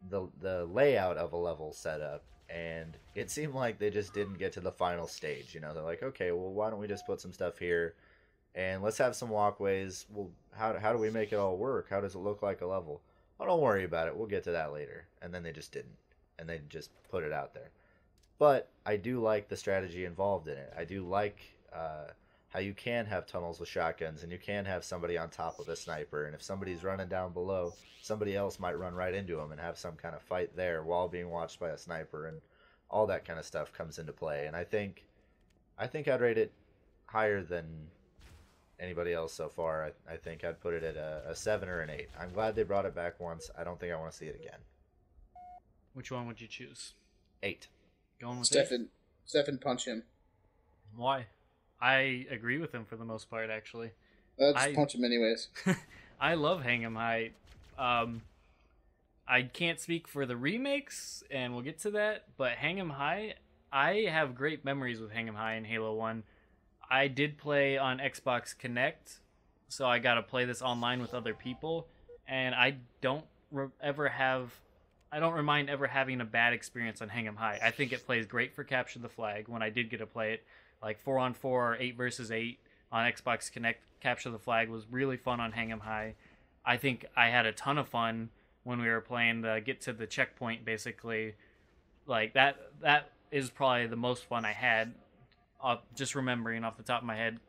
the layout of a level set up, and it seemed like they just didn't get to the final stage. They're like, okay, well, why don't we just put some stuff here? And let's have some walkways. Well, how do we make it all work? How does it look like a level? Oh, don't worry about it. We'll get to that later. And then they just didn't. And they just put it out there. But I do like the strategy involved in it. I do like how you can have tunnels with shotguns and you can have somebody on top of a sniper. And if somebody's running down below, somebody else might run right into them and have some kind of fight there while being watched by a sniper. And all that kind of stuff comes into play. And I think I'd rate it higher than anybody else so far. I think I'd put it at a 7 or an 8. I'm glad they brought it back once. I don't think I want to see it again. Which one would you choose? 8. Going with it? Stefan, punch him. Why? I agree with him for the most part, actually. Just punch him anyways. I love Hang 'em High. I can't speak for the remakes, and we'll get to that, but Hang 'em High, I have great memories with Hang 'em High in Halo 1. I did play on Xbox Connect, so I got to play this online with other people, and I don't remind ever having a bad experience on Hang 'em High. I think it plays great for Capture the Flag when I did get to play it, like 4-on-4 or 8 versus 8 on Xbox Connect. Capture the Flag was really fun on Hang 'em High. I think I had a ton of fun when we were playing the get to the checkpoint, basically. Like that is probably the most fun I had. Just remembering off the top of my head,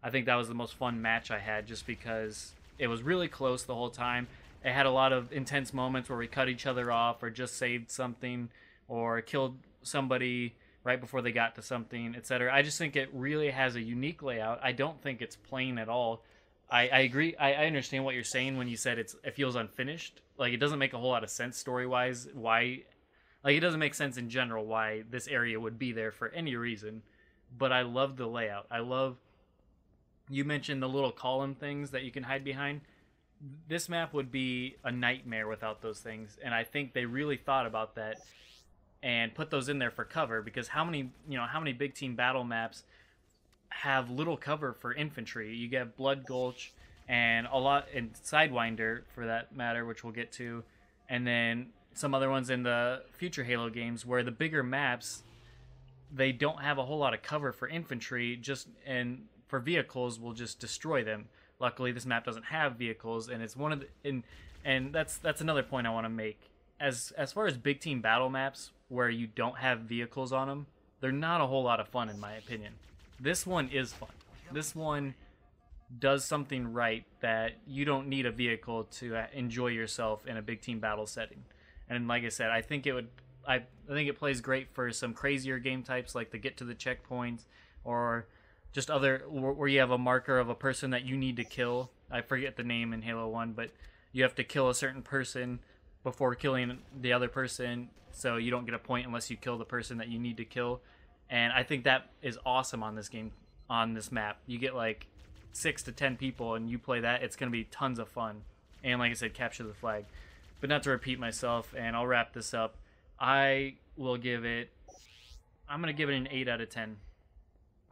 I think that was the most fun match I had, just because it was really close the whole time. It had a lot of intense moments where we cut each other off or just saved something or killed somebody right before they got to something, etc. I just think it really has a unique layout. I don't think it's plain at all. I agree. I understand what you're saying when you said it feels unfinished. Like, it doesn't make a whole lot of sense story-wise. It doesn't make sense in general why this area would be there for any reason. But I love the layout. You mentioned the little column things that you can hide behind. This map would be a nightmare without those things, and I think they really thought about that. and put those in there for cover, because how many big team battle maps have little cover for infantry? You get Blood Gulch and a lot in Sidewinder for that matter, which we'll get to, and then some other ones in the future Halo games where the bigger maps, they don't have a whole lot of cover for infantry, and for vehicles will just destroy them. Luckily this map doesn't have vehicles, and it's one of the and that's another point I want to make. As far as big team battle maps where you don't have vehicles on them, they're not a whole lot of fun in my opinion. This one is fun. This one does something right that you don't need a vehicle to enjoy yourself in a big team battle setting. And like I said, I think it plays great for some crazier game types like the get to the checkpoints, or just other where you have a marker of a person that you need to kill. I forget the name in Halo 1, but you have to kill a certain person before killing the other person, so you don't get a point unless you kill the person that you need to kill. And I think that is awesome on this game, on this map. You get like 6 to 10 people and you play that, it's going to be tons of fun. And like I said, capture the flag. But not to repeat myself, and I'll wrap this up, I'm going to give it an 8 out of 10.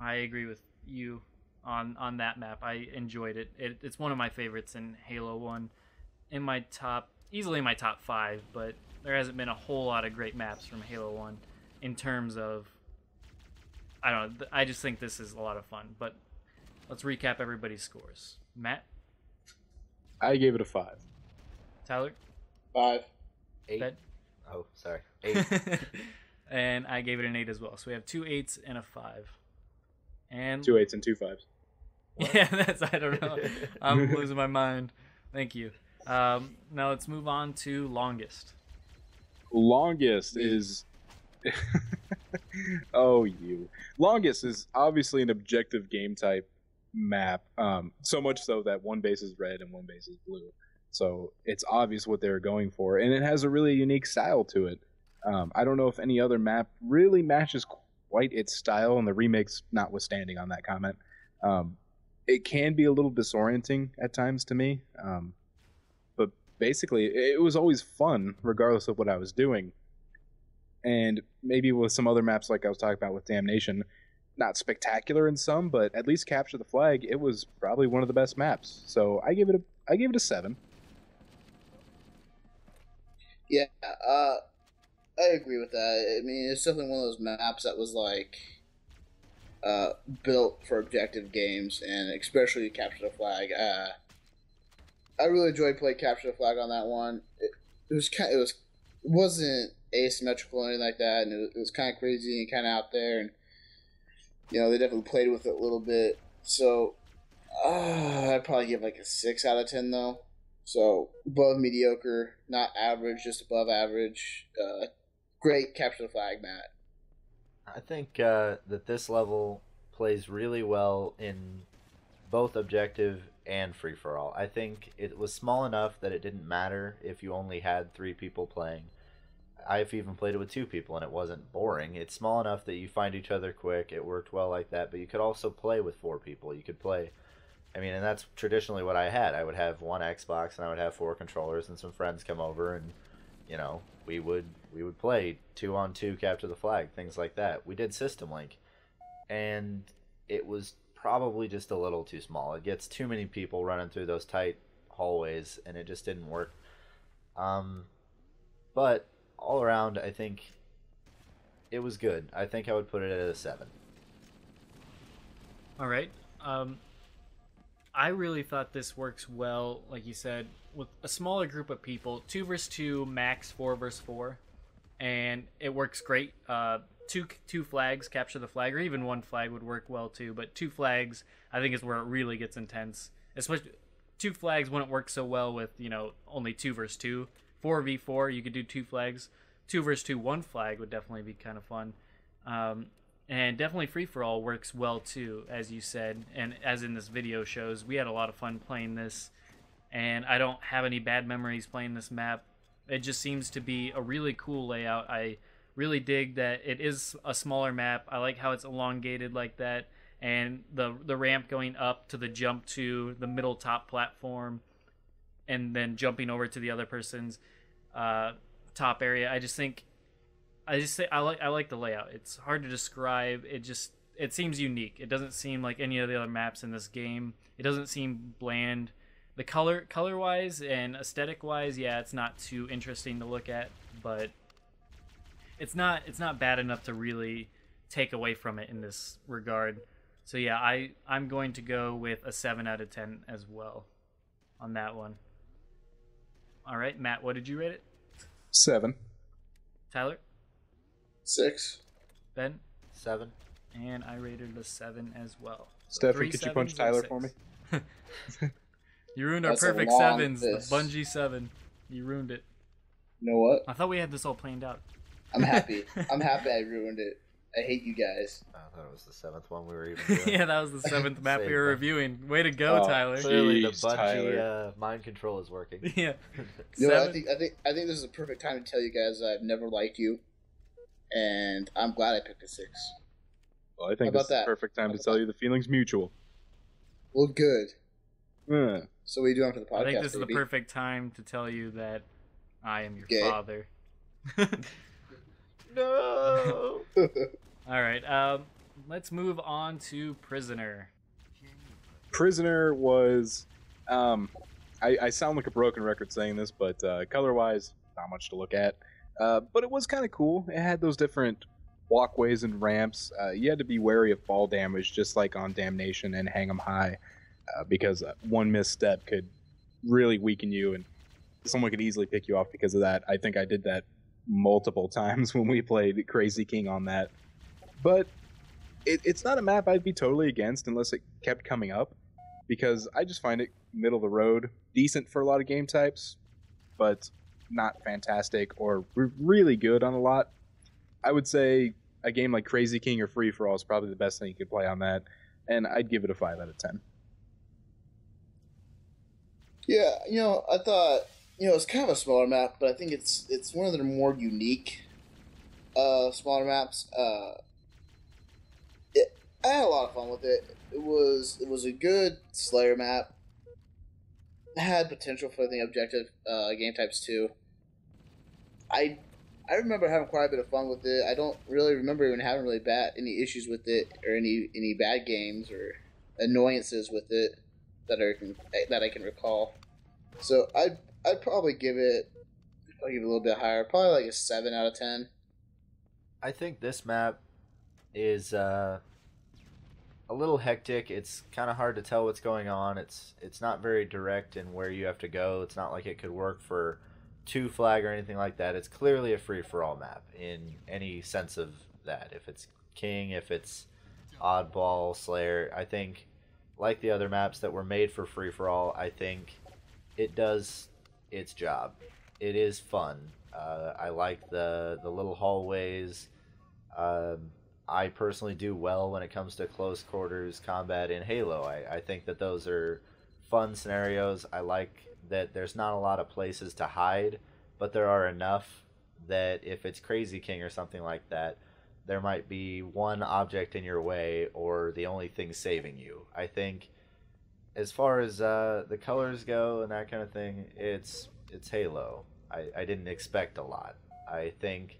I agree with you on that map. I enjoyed it. It's one of my favorites in Halo 1. Easily in my top 5, but there hasn't been a whole lot of great maps from Halo 1 in terms of, I don't know, I just think this is a lot of fun. But let's recap everybody's scores. Matt? I gave it a 5. Tyler? 5. 8. Ben? Oh, sorry. 8. And I gave it an 8 as well. So we have 2 8s and a 5. And 2 8s and 2 5s. Yeah, I don't know. I'm losing my mind. Thank you. Now let's move on to longest. Longest is Longest is obviously an objective game type map. So much so that one base is red and one base is blue. So it's obvious what they're going for, and it has a really unique style to it. I don't know if any other map really matches quite its style, and the remakes notwithstanding on that comment. It can be a little disorienting at times to me. But basically, it was always fun, regardless of what I was doing. And maybe with some other maps, like I was talking about with Damnation, not spectacular in some, but at least capture the flag. It was probably one of the best maps. So I gave it a 7. Yeah, I agree with that. I mean, it's definitely one of those maps that was like built for objective games, and especially capture the flag. I really enjoyed playing capture the flag on that one. It wasn't asymmetrical or anything like that, and it was kind of crazy and kind of out there, and they definitely played with it a little bit. So I'd probably give like a 6 out of 10 though. So above mediocre, not average, just above average. Great capture the flag, Matt. I think that this level plays really well in both objective and free-for-all. I think it was small enough that it didn't matter if you only had 3 people playing. I've even played it with 2 people and it wasn't boring. It's small enough that you find each other quick. It worked well like that, but you could also play with 4 people. You could play, and that's traditionally what I had. I would have one Xbox and I would have 4 controllers and some friends come over, and we would play 2-on-2 capture the flag, things like that. We did System Link, and it was probably just a little too small. It gets too many people running through those tight hallways, and it just didn't work. But all around, I think it was good. I think I would put it at a 7. All right. I really thought this works well, like you said, with a smaller group of people, 2 versus 2, max 4 versus 4, and it works great. Two flags, capture the flag, or even 1 flag would work well too, but 2 flags, I think, is where it really gets intense. Especially 2 flags wouldn't work so well with, only 2 versus 2. 4v4, you could do 2 flags. 2 versus 2, 1 flag would definitely be kind of fun. And definitely free-for-all works well too, as you said, and as in this video shows. We had a lot of fun playing this, and I don't have any bad memories playing this map. It just seems to be a really cool layout. I really dig that it is a smaller map. I like how it's elongated like that, and the ramp going up to the jump to the middle top platform, and then jumping over to the other person's top area. I just think I just say I like the layout. It's hard to describe. It seems unique. It doesn't seem like any of the other maps in this game. It doesn't seem bland. The color wise and aesthetic wise, yeah, it's not too interesting to look at, but it's not bad enough to really take away from it in this regard. So yeah, I'm going to go with a 7 out of 10 as well on that one. All right, Matt, what did you rate it? 7. Tyler? 6. Ben? 7. And I rated a 7 as well. So Stefan, 3 could you 7s punch and Tyler 6. for me? You ruined our That's a perfect long 7s. fist. The Bungie 7. You ruined it. You know what? I thought we had this all planned out. I'm happy. I'm happy I ruined it. I hate you guys. I thought it was the 7th one we were even doing. Yeah, that was the 7th map we Same were one. reviewing. Way to go, Oh, Tyler. Clearly, the Jeez, Bungie Tyler. mind control is working. Yeah. You know, 7? I think this is a perfect time to tell you guys that I've never liked you, and I'm glad I picked a 6. Well, I think How this is about the that? perfect time How to about tell that? you the feeling's mutual. Well, good. Yeah. So what are you doing for the podcast? I think this is the baby? perfect time to tell you that I am your Gay. father. No! All right. Let's move on to Prisoner. Prisoner was, I sound like a broken record saying this, but color-wise, not much to look at. But it was kind of cool. It had those different walkways and ramps. You had to be wary of fall damage, just like on Damnation and Hang 'em High, because one misstep could really weaken you, and someone could easily pick you off because of that. I think I did that multiple times when we played Crazy King on that. But it's not a map I'd be totally against unless it kept coming up, because I just find it middle of the road, decent for a lot of game types, but not fantastic or really good on a lot. I would say a game like Crazy King or Free For All is probably the best thing you could play on that, and I'd give it a 5 out of 10. Yeah, I thought, it's kind of a smaller map, but I think it's one of the more unique smaller maps. I had a lot of fun with it. It was a good Slayer map. It had potential for the objective game types too. I remember having quite a bit of fun with it. I don't really remember even having really any issues with it or any bad games or annoyances with it that I can recall. So I'd probably give it a little bit higher, probably like a 7 out of 10. I think this map is a little hectic. It's kind of hard to tell what's going on. It's not very direct in where you have to go. It's not like it could work for 2 flag or anything like that. It's clearly a free-for-all map in any sense of that. If it's King, if it's Oddball, Slayer, I think, like the other maps that were made for free-for-all, I think it does its job. It is fun. I like the little hallways. I personally do well when it comes to close quarters combat in Halo. I think that those are fun scenarios. I like that there's not a lot of places to hide, but there are enough that if it's Crazy King or something like that, there might be one object in your way or the only thing saving you. I think as far as the colors go and that kind of thing, it's Halo. I didn't expect a lot. I think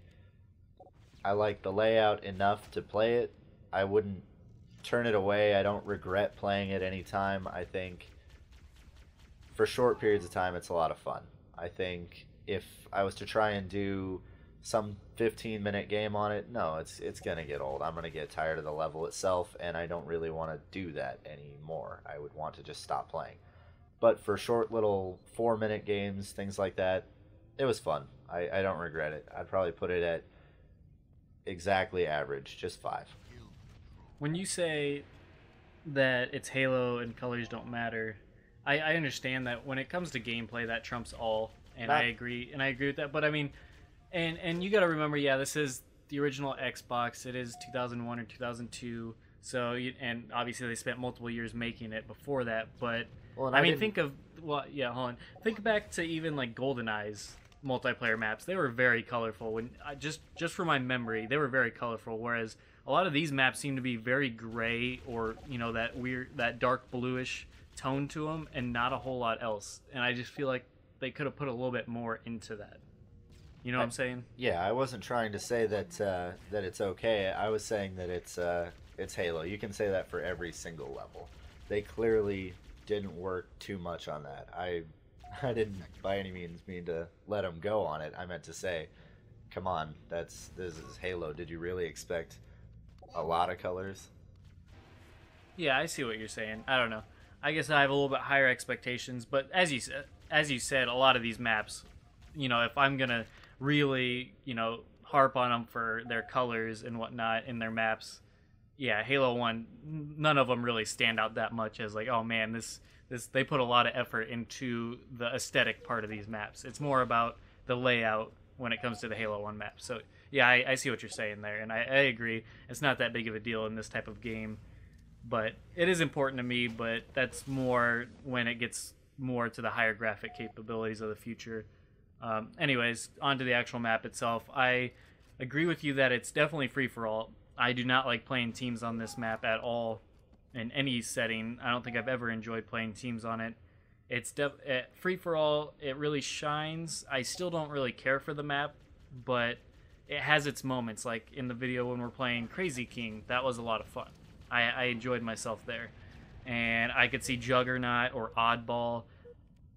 I like the layout enough to play it. I wouldn't turn it away. I don't regret playing it any time. I think for short periods of time, it's a lot of fun. I think if I was to try and do some 15-minute game on it, no, it's going to get old. I'm going to get tired of the level itself, and I don't really want to do that anymore. I would want to just stop playing. But for short little 4-minute games, things like that, it was fun. I don't regret it. I'd probably put it at exactly average, just 5. When you say that it's Halo and colors don't matter, I understand that when it comes to gameplay, that trumps all, and I agree with that. But I mean, and you got to remember, yeah, this is the original Xbox. It is 2001 or 2002. So and obviously they spent multiple years making it before that. But Well, and I mean, think hold on. Think back to even like GoldenEye's multiplayer maps. They were very colorful. When just from my memory, they were very colorful. Whereas a lot of these maps seem to be very gray or that dark bluish tone to them, and not a whole lot else. And I just feel like they could have put a little bit more into that. You know what I'm saying? Yeah, I wasn't trying to say that that it's okay. I was saying that it's Halo. You can say that for every single level. They clearly didn't work too much on that. I didn't by any means mean to let them go on it. I meant to say, come on, this is Halo. Did you really expect a lot of colors? Yeah, I see what you're saying. I don't know. I guess I have a little bit higher expectations, but as you said, a lot of these maps, if I'm gonna really, harp on them for their colors and whatnot in their maps, yeah, Halo 1, none of them really stand out that much as like, oh man, this they put a lot of effort into the aesthetic part of these maps. It's more about the layout when it comes to the Halo 1 map. So yeah, I see what you're saying there, and I agree. It's not that big of a deal in this type of game, but it is important to me, but that's more when it gets more to the higher graphic capabilities of the future. Anyways, on to the actual map itself. I agree with you that it's definitely free-for-all. I do not like playing teams on this map at all in any setting. I don't think I've ever enjoyed playing teams on it. It's free-for-all. It really shines. I still don't really care for the map, but it has its moments. Like in the video when we're playing Crazy King, that was a lot of fun. I enjoyed myself there. And I could see Juggernaut or Oddball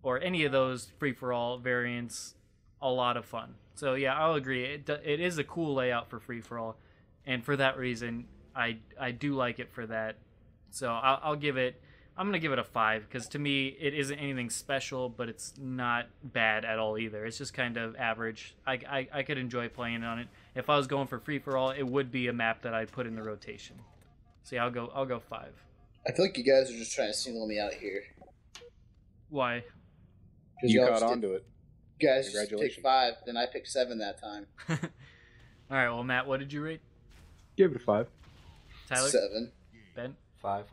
or any of those free-for-all variants, a lot of fun. So yeah, I'll agree. It is a cool layout for free-for-all. And for that reason, I do like it for that. So I'm going to give it a 5, because to me, it isn't anything special, but it's not bad at all either. It's just kind of average. I could enjoy playing on it. If I was going for free-for-all, it would be a map that I'd put in the rotation. So yeah, I'll go 5. I feel like you guys are just trying to single me out here. Why? You caught on to it. You guys just picked 5, then I picked 7 that time. All right, well, Matt, what did you rate? Give it a 5. Tyler? 7. Ben? 5.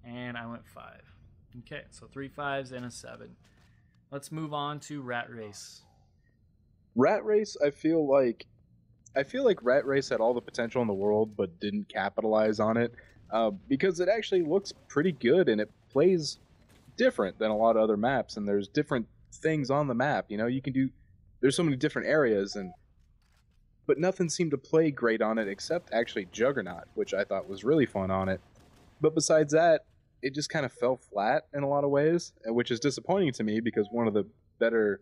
And I went 5. Okay, so 3 5s and a 7. Let's move on to Rat Race. Rat Race, I feel like Rat Race had all the potential in the world, but didn't capitalize on it, because it actually looks pretty good and it plays different than a lot of other maps, and there's different things on the map. There's so many different areas, but nothing seemed to play great on it except actually Juggernaut, which I thought was really fun on it. But besides that, it just kind of fell flat in a lot of ways, which is disappointing to me, because one of the better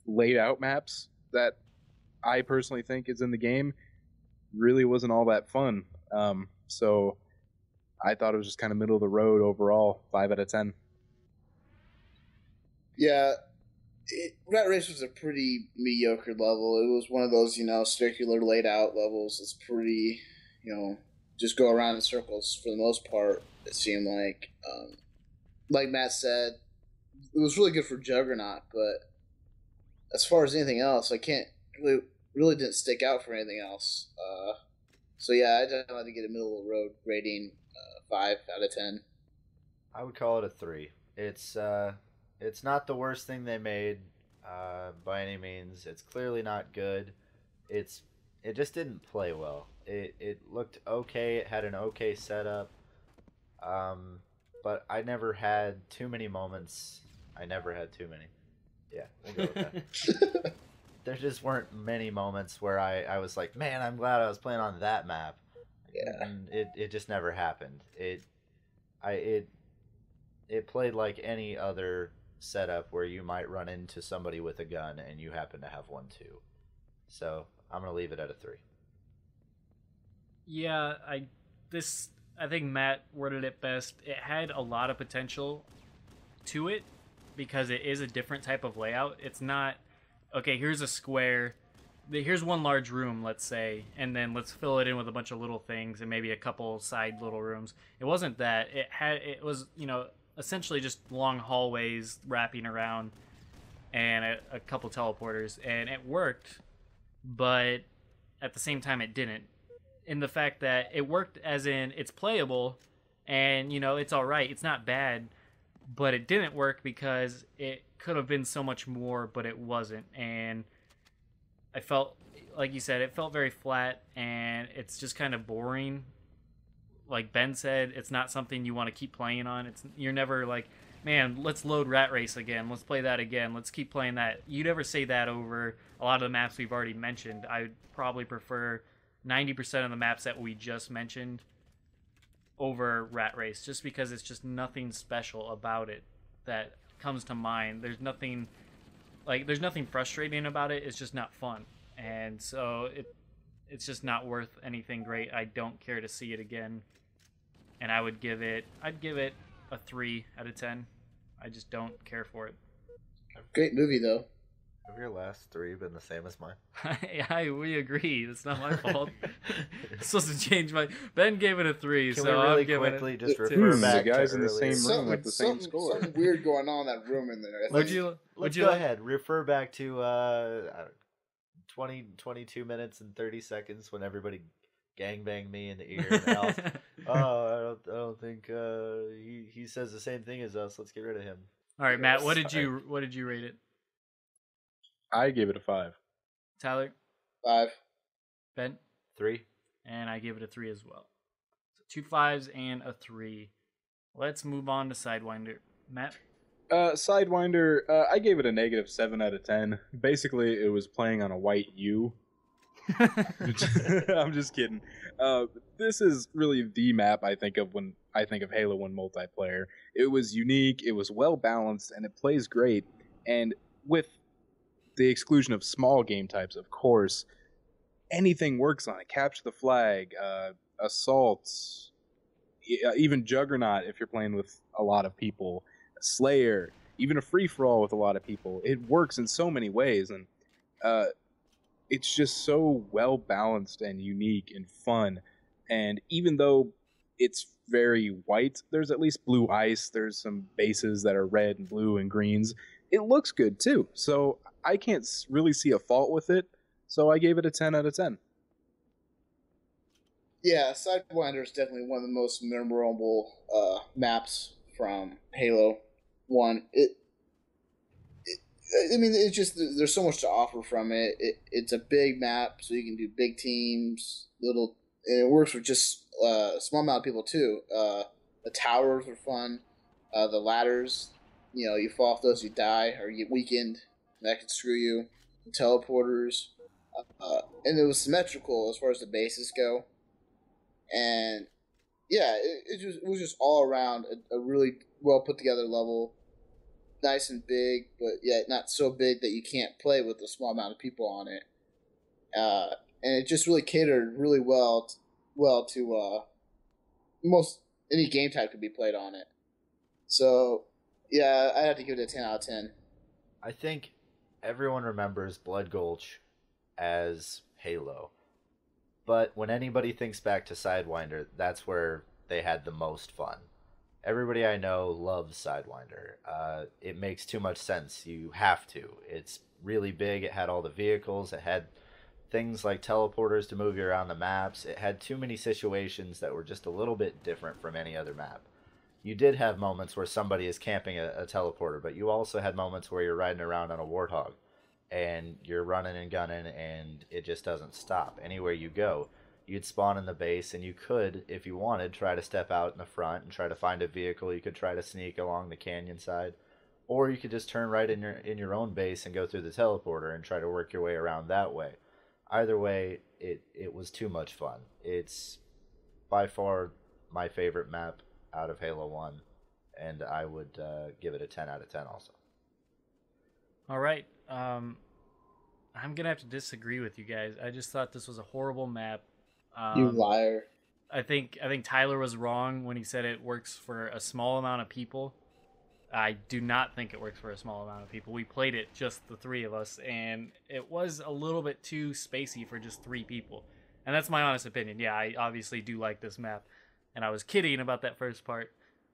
laid out maps that I personally think is in the game really wasn't all that fun. So I thought it was just kind of middle of the road overall, 5 out of 10. Yeah, Rat Race was a pretty mediocre level. It was one of those, circular laid out levels. It's pretty, just go around in circles for the most part, it seemed like. Like Matt said, it was really good for Juggernaut, but as far as anything else, I can't really didn't stick out for anything else. So yeah, I definitely had to get a middle of the road rating, 5 out of 10. I would call it a 3. It's not the worst thing they made by any means. It's clearly not good. It just didn't play well. It looked okay. It had an okay setup. But I never had too many moments. I never had too many. Yeah, we'll go with that. There just weren't many moments where I was like, man, I'm glad I was playing on that map. Yeah. And it just never happened. It played like any other setup where you might run into somebody with a gun and you happen to have one too. So I'm gonna leave it at a 3. Yeah, I think Matt worded it best. It had a lot of potential to it because it is a different type of layout. It's not, okay, here's a square, here's one large room, let's say, and then let's fill it in with a bunch of little things and maybe a couple side little rooms. It wasn't that. It was, essentially just long hallways wrapping around and a couple teleporters, and it worked, but at the same time it didn't. In the fact that it worked as in it's playable and it's all right, it's not bad, but it didn't work because it could have been so much more, but it wasn't. And I felt, like you said, it felt very flat, and it's just kind of boring. like Ben said, it's not something you want to keep playing on. You're never like, man, let's load Rat Race again. Let's play that again. Let's keep playing that. You never say that over a lot of the maps we've already mentioned. I would probably prefer 90% of the maps that we just mentioned over Rat Race, just because it's just nothing special about it that comes to mind. There's nothing frustrating about it. It's just not fun. And so it's just not worth anything great. I don't care to see it again. And I'd give it a 3 out of 10. I just don't care for it. Great movie though. Have your last 3 been the same as mine? We agree. That's not my fault. It's supposed to change my. Ben gave it a 3, Can so we really I'm giving quickly it just a refer 2. back the guys to in the earlier? same room with the same score? Something weird going on in that room in there. Let's go ahead. Refer back to 22 minutes and 30 seconds when everybody gangbanged me in the ear. And I don't think he says the same thing as us. Let's get rid of him. All right, Matt. What did you rate it? I gave it a 5. Tyler? 5. Ben? 3. And I gave it a 3 as well. So 2 5s and a 3. Let's move on to Sidewinder. Matt? Sidewinder, I gave it a negative 7 out of 10. Basically, it was playing on a white U. I'm just kidding. This is really the map I think of when I think of Halo 1 multiplayer. It was unique, it was well balanced, and it plays great. And with the exclusion of small game types, of course, anything works on it. Capture the flag, assaults, even Juggernaut if you're playing with a lot of people, Slayer, even a free-for-all with a lot of people. It works in so many ways, and it's just so well balanced and unique and fun. And even though it's very white, there's at least blue ice, there's some bases that are red and blue and greens. It looks good too, so I can't really see a fault with it, so I gave it a 10 out of 10. Yeah, Sidewinder is definitely one of the most memorable maps from Halo 1. It's just, there's so much to offer from it. It's a big map, so you can do big teams, and it works with just a small amount of people too. The towers are fun. The ladders, you fall off those, you die, or you get weakened. That could screw you. The teleporters. And it was symmetrical as far as the bases go. And yeah, it was just all around a really well put together level. Nice and big, but yet not so big that you can't play with a small amount of people on it. And it just really catered really well to most any game type could be played on it. So yeah, I have to give it a 10 out of 10. I think everyone remembers Blood Gulch as Halo. But when anybody thinks back to Sidewinder, that's where they had the most fun. Everybody I know loves Sidewinder. It makes too much sense. You have to. It's really big. It had all the vehicles. It had things like teleporters to move you around the maps. It had too many situations that were just a little bit different from any other map. You did have moments where somebody is camping a teleporter, but you also had moments where you're riding around on a Warthog and you're running and gunning and it just doesn't stop. Anywhere you go, you'd spawn in the base and you could, if you wanted, try to step out in the front and try to find a vehicle. You could try to sneak along the canyon side, or you could just turn right in your own base and go through the teleporter and try to work your way around that way. Either way, it was too much fun. It's by far my favorite map out of Halo 1, and I would give it a 10 out of 10 also. All right. I'm going to have to disagree with you guys. I just thought this was a horrible map. You liar. I think Tyler was wrong when he said it works for a small amount of people. I do not think it works for a small amount of people. We played it, just the 3 of us, and it was a little bit too spacey for just 3 people. And that's my honest opinion. Yeah, I obviously do like this map. And I was kidding about that first part.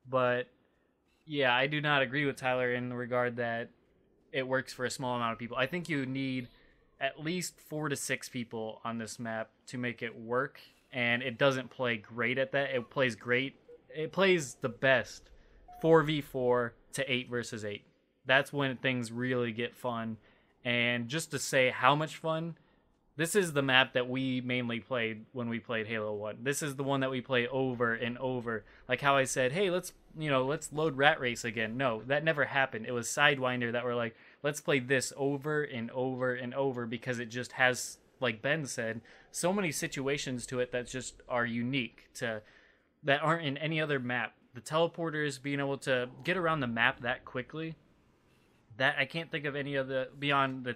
But yeah, I do not agree with Tyler in the regard that it works for a small amount of people. I think you need at least 4 to 6 people on this map to make it work. And it doesn't play great at that. It plays great. It plays the best 4v4 to 8 versus 8. That's when things really get fun. And just to say how much fun This is the map that we mainly played when we played Halo 1. This is the one that we play over and over. Like how I said, hey, let's load Rat Race again. No, that never happened. It was Sidewinder that were like, let's play this over and over and over because it just has, like Ben said, so many situations to it that just are unique that aren't in any other map. The teleporters, being able to get around the map that quickly, that I can't think of any of the beyond the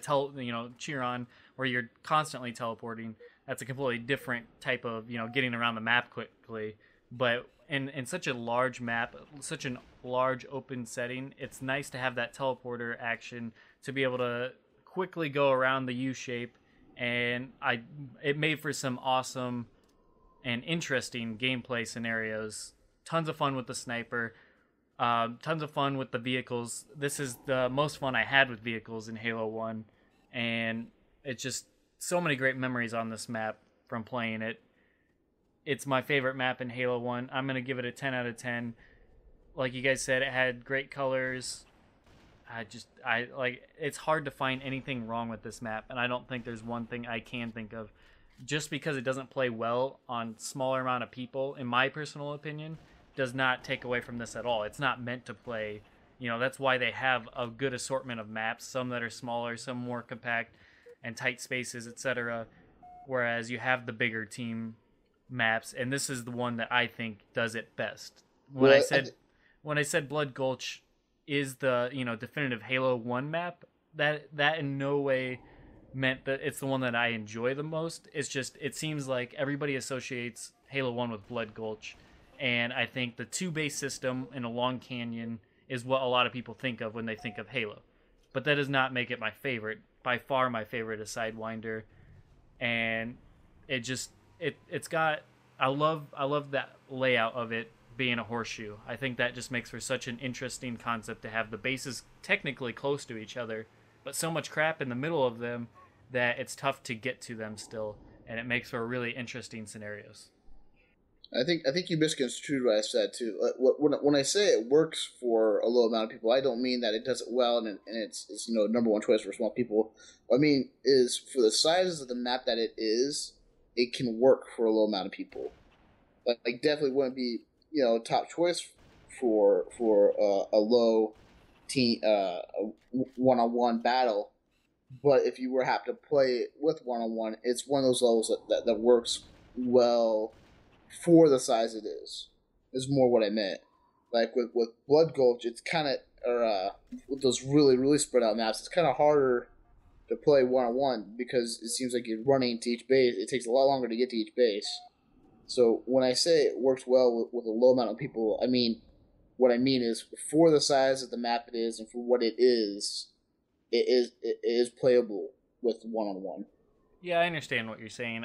Chiron, where you're constantly teleporting. That's a completely different type of getting around the map quickly. But in such a large map, such a large open setting, it's nice to have that teleporter action to be able to quickly go around the U shape, and it made for some awesome and interesting gameplay scenarios. Tons of fun with the sniper. Tons of fun with the vehicles. This is the most fun I had with vehicles in Halo 1. And it's just so many great memories on this map from playing it. It's my favorite map in Halo 1. I'm going to give it a 10 out of 10. Like you guys said, it had great colors. It's hard to find anything wrong with this map. And I don't think there's one thing I can think of. Just because it doesn't play well on smaller amount of people, in my personal opinion, does not take away from this at all. It's not meant to play. That's why they have a good assortment of maps, some that are smaller, some more compact and tight spaces, etc. Whereas you have the bigger team maps, and this is the one that I think does it best. When I said Blood Gulch is the definitive Halo 1 map, that in no way meant that it's the one that I enjoy the most. It's just, it seems like everybody associates Halo 1 with Blood Gulch. And I think the 2-base system in a long canyon is what a lot of people think of when they think of Halo. But that does not make it my favorite. By far my favorite is Sidewinder. And it's got, I love that layout of it being a horseshoe. I think that just makes for such an interesting concept to have the bases technically close to each other, but so much crap in the middle of them that it's tough to get to them still. And it makes for really interesting scenarios. I think you misconstrued what I said too. When I say it works for a low amount of people, I don't mean that it does it well and it's number one choice for small people. What I mean is for the size of the map that it can work for a low amount of people. Like definitely wouldn't be top choice for a low team one-on-one battle. But if you were happy to play with one-on-one, it's one of those levels that works well for the size it is more what I meant. Like with Blood Gulch, it's kind of, with those really, really spread out maps, it's kind of harder to play one-on-one because it seems like you're running to each base. It takes a lot longer to get to each base. So when I say it works well with a low amount of people, what I mean is for the size of the map it is and for what it is playable with one-on-one. Yeah, I understand what you're saying.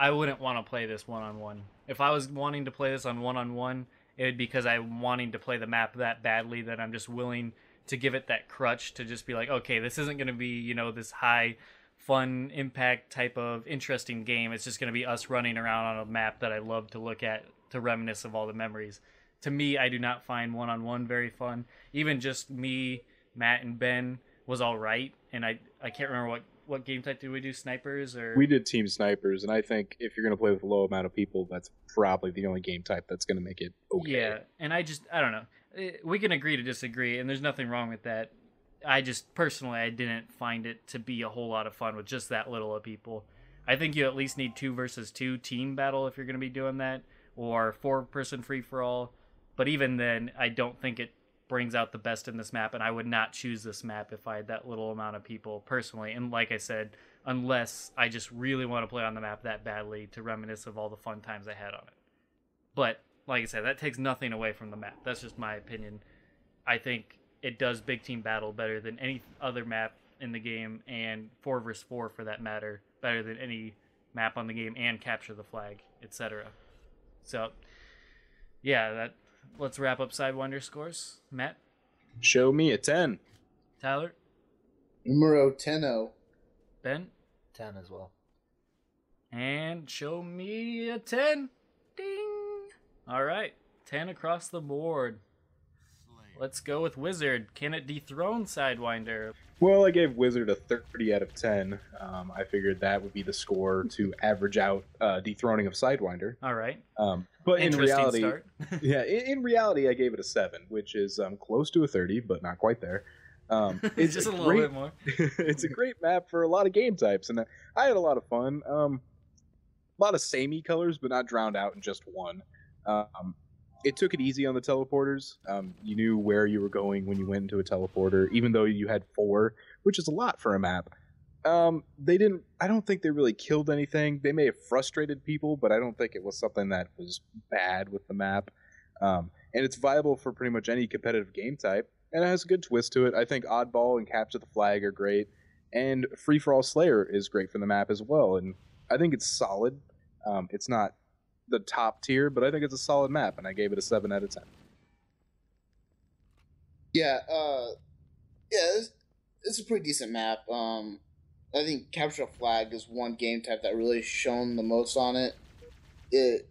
I wouldn't want to play this one-on-one. If I was wanting to play this on one-on-one, it would be because I'm wanting to play the map that badly that I'm just willing to give it that crutch to just be like, okay, this isn't going to be, this high, fun, impact type of interesting game. It's just going to be us running around on a map that I love to look at to reminisce of all the memories. To me, I do not find one-on-one very fun. Even just me, Matt, and Ben was all right, and I can't remember what game type did we do? Snipers or we did team snipers, and I think if you're going to play with a low amount of people, that's probably the only game type that's going to make it okay. Yeah, and I don't know. We can agree to disagree, and there's nothing wrong with that. I just personally I didn't find it to be a whole lot of fun with just that little of people. I think you at least need 2 versus 2 team battle if you're going to be doing that, or 4-person free for all. But even then, I don't think it brings out the best in this map, and I would not choose this map if I had that little amount of people personally. And like I said, unless I just really want to play on the map that badly to reminisce of all the fun times I had on it. But like I said, that takes nothing away from the map. That's just my opinion. I think it does big team battle better than any other map in the game, and 4 versus 4 for that matter, better than any map on the game, and capture the flag, etc. So yeah, let's wrap up Sidewinder scores. Matt? Show me a 10. Tyler? Numero 10. Ben? 10 as well. And show me a 10. Ding! All right, 10 across the board. let's go with Wizard. Can it dethrone Sidewinder? Well, I gave Wizard a 30 out of 10. I figured that would be the score to average out dethroning of Sidewinder. All right. But in Interesting reality, start. yeah, in reality, I gave it a 7, which is close to a 30, but not quite there. It's just a little great, bit more. It's a great map for a lot of game types, and I had a lot of fun. A lot of samey colors, but not drowned out in just one. It took it easy on the teleporters. You knew where you were going when you went into a teleporter, even though you had 4, which is a lot for a map. They didn't. I don't think they really killed anything. They may have frustrated people, but I don't think it was something that was bad with the map. And it's viable for pretty much any competitive game type, and it has a good twist to it. I think Oddball and Capture the Flag are great, and Free for All Slayer is great for the map as well. And I think it's solid. It's not the top tier, but I think it's a solid map, and I gave it a 7 out of 10. Yeah, it's a pretty decent map. I think Capture a Flag is one game type that really shone the most on it. It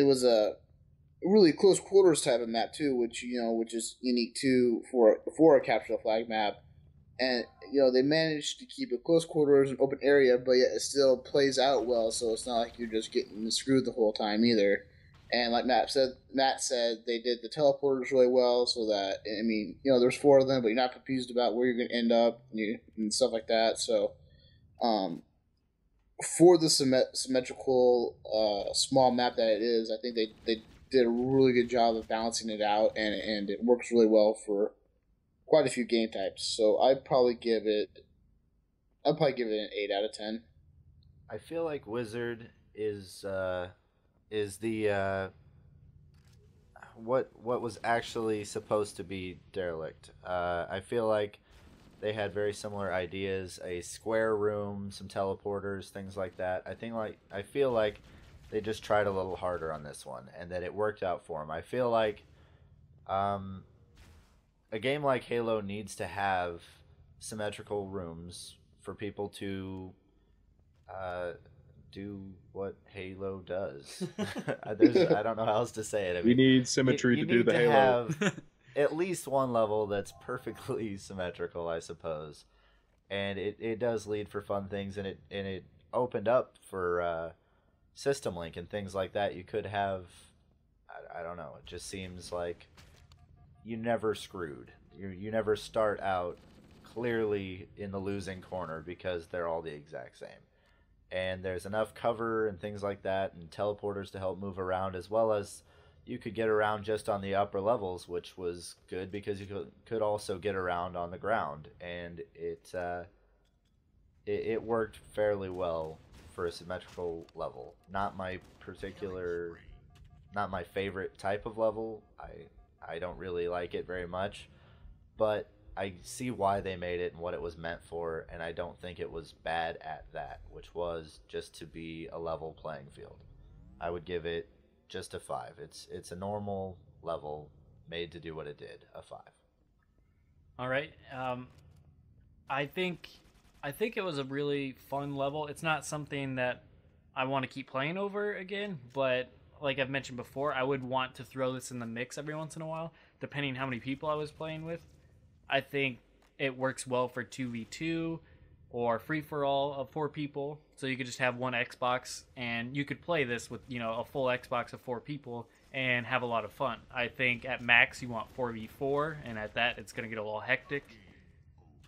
was a really close quarters type of map too, which is unique too for a Capture the Flag map. And they managed to keep it close quarters and open area, but yet it still plays out well. So it's not like you're just getting screwed the whole time either. And like Matt said they did the teleporters really well. So that there's 4 of them, but you're not confused about where you're going to end up and stuff like that. So, for the symmetrical small map that it is, I think they did a really good job of balancing it out, and it works really well for quite a few game types. So I'd probably give it an 8 out of 10. I feel like Wizard is the what was actually supposed to be Derelict. I feel like they had very similar ideas: a square room, some teleporters, things like that. I feel like they just tried a little harder on this one, and that it worked out for them. I feel like a game like Halo needs to have symmetrical rooms for people to do what Halo does. I don't know how else to say it. We need symmetry to do the Halo. Have at least one level that's perfectly symmetrical, I suppose, and it does lead for fun things, and it opened up for system link and things like that. You could have, I don't know. It just seems like you never screwed. You never start out clearly in the losing corner because they're all the exact same. And there's enough cover and things like that and teleporters to help move around, as well as you could get around just on the upper levels, which was good because you could also get around on the ground. And it worked fairly well for a symmetrical level. Not my favorite type of level. I don't really like it very much, but I see why they made it and what it was meant for, and I don't think it was bad at that, which was just to be a level playing field. I would give it just a 5. It's a normal level made to do what it did, a 5. All right. I think it was a really fun level. It's not something that I want to keep playing over again, but like I've mentioned before, I would want to throw this in the mix every once in a while, depending how many people I was playing with. I think it works well for 2v2 or free-for-all of 4 people. So you could just have one Xbox, and you could play this with a full Xbox of 4 people and have a lot of fun. I think at max you want 4v4, and at that it's going to get a little hectic.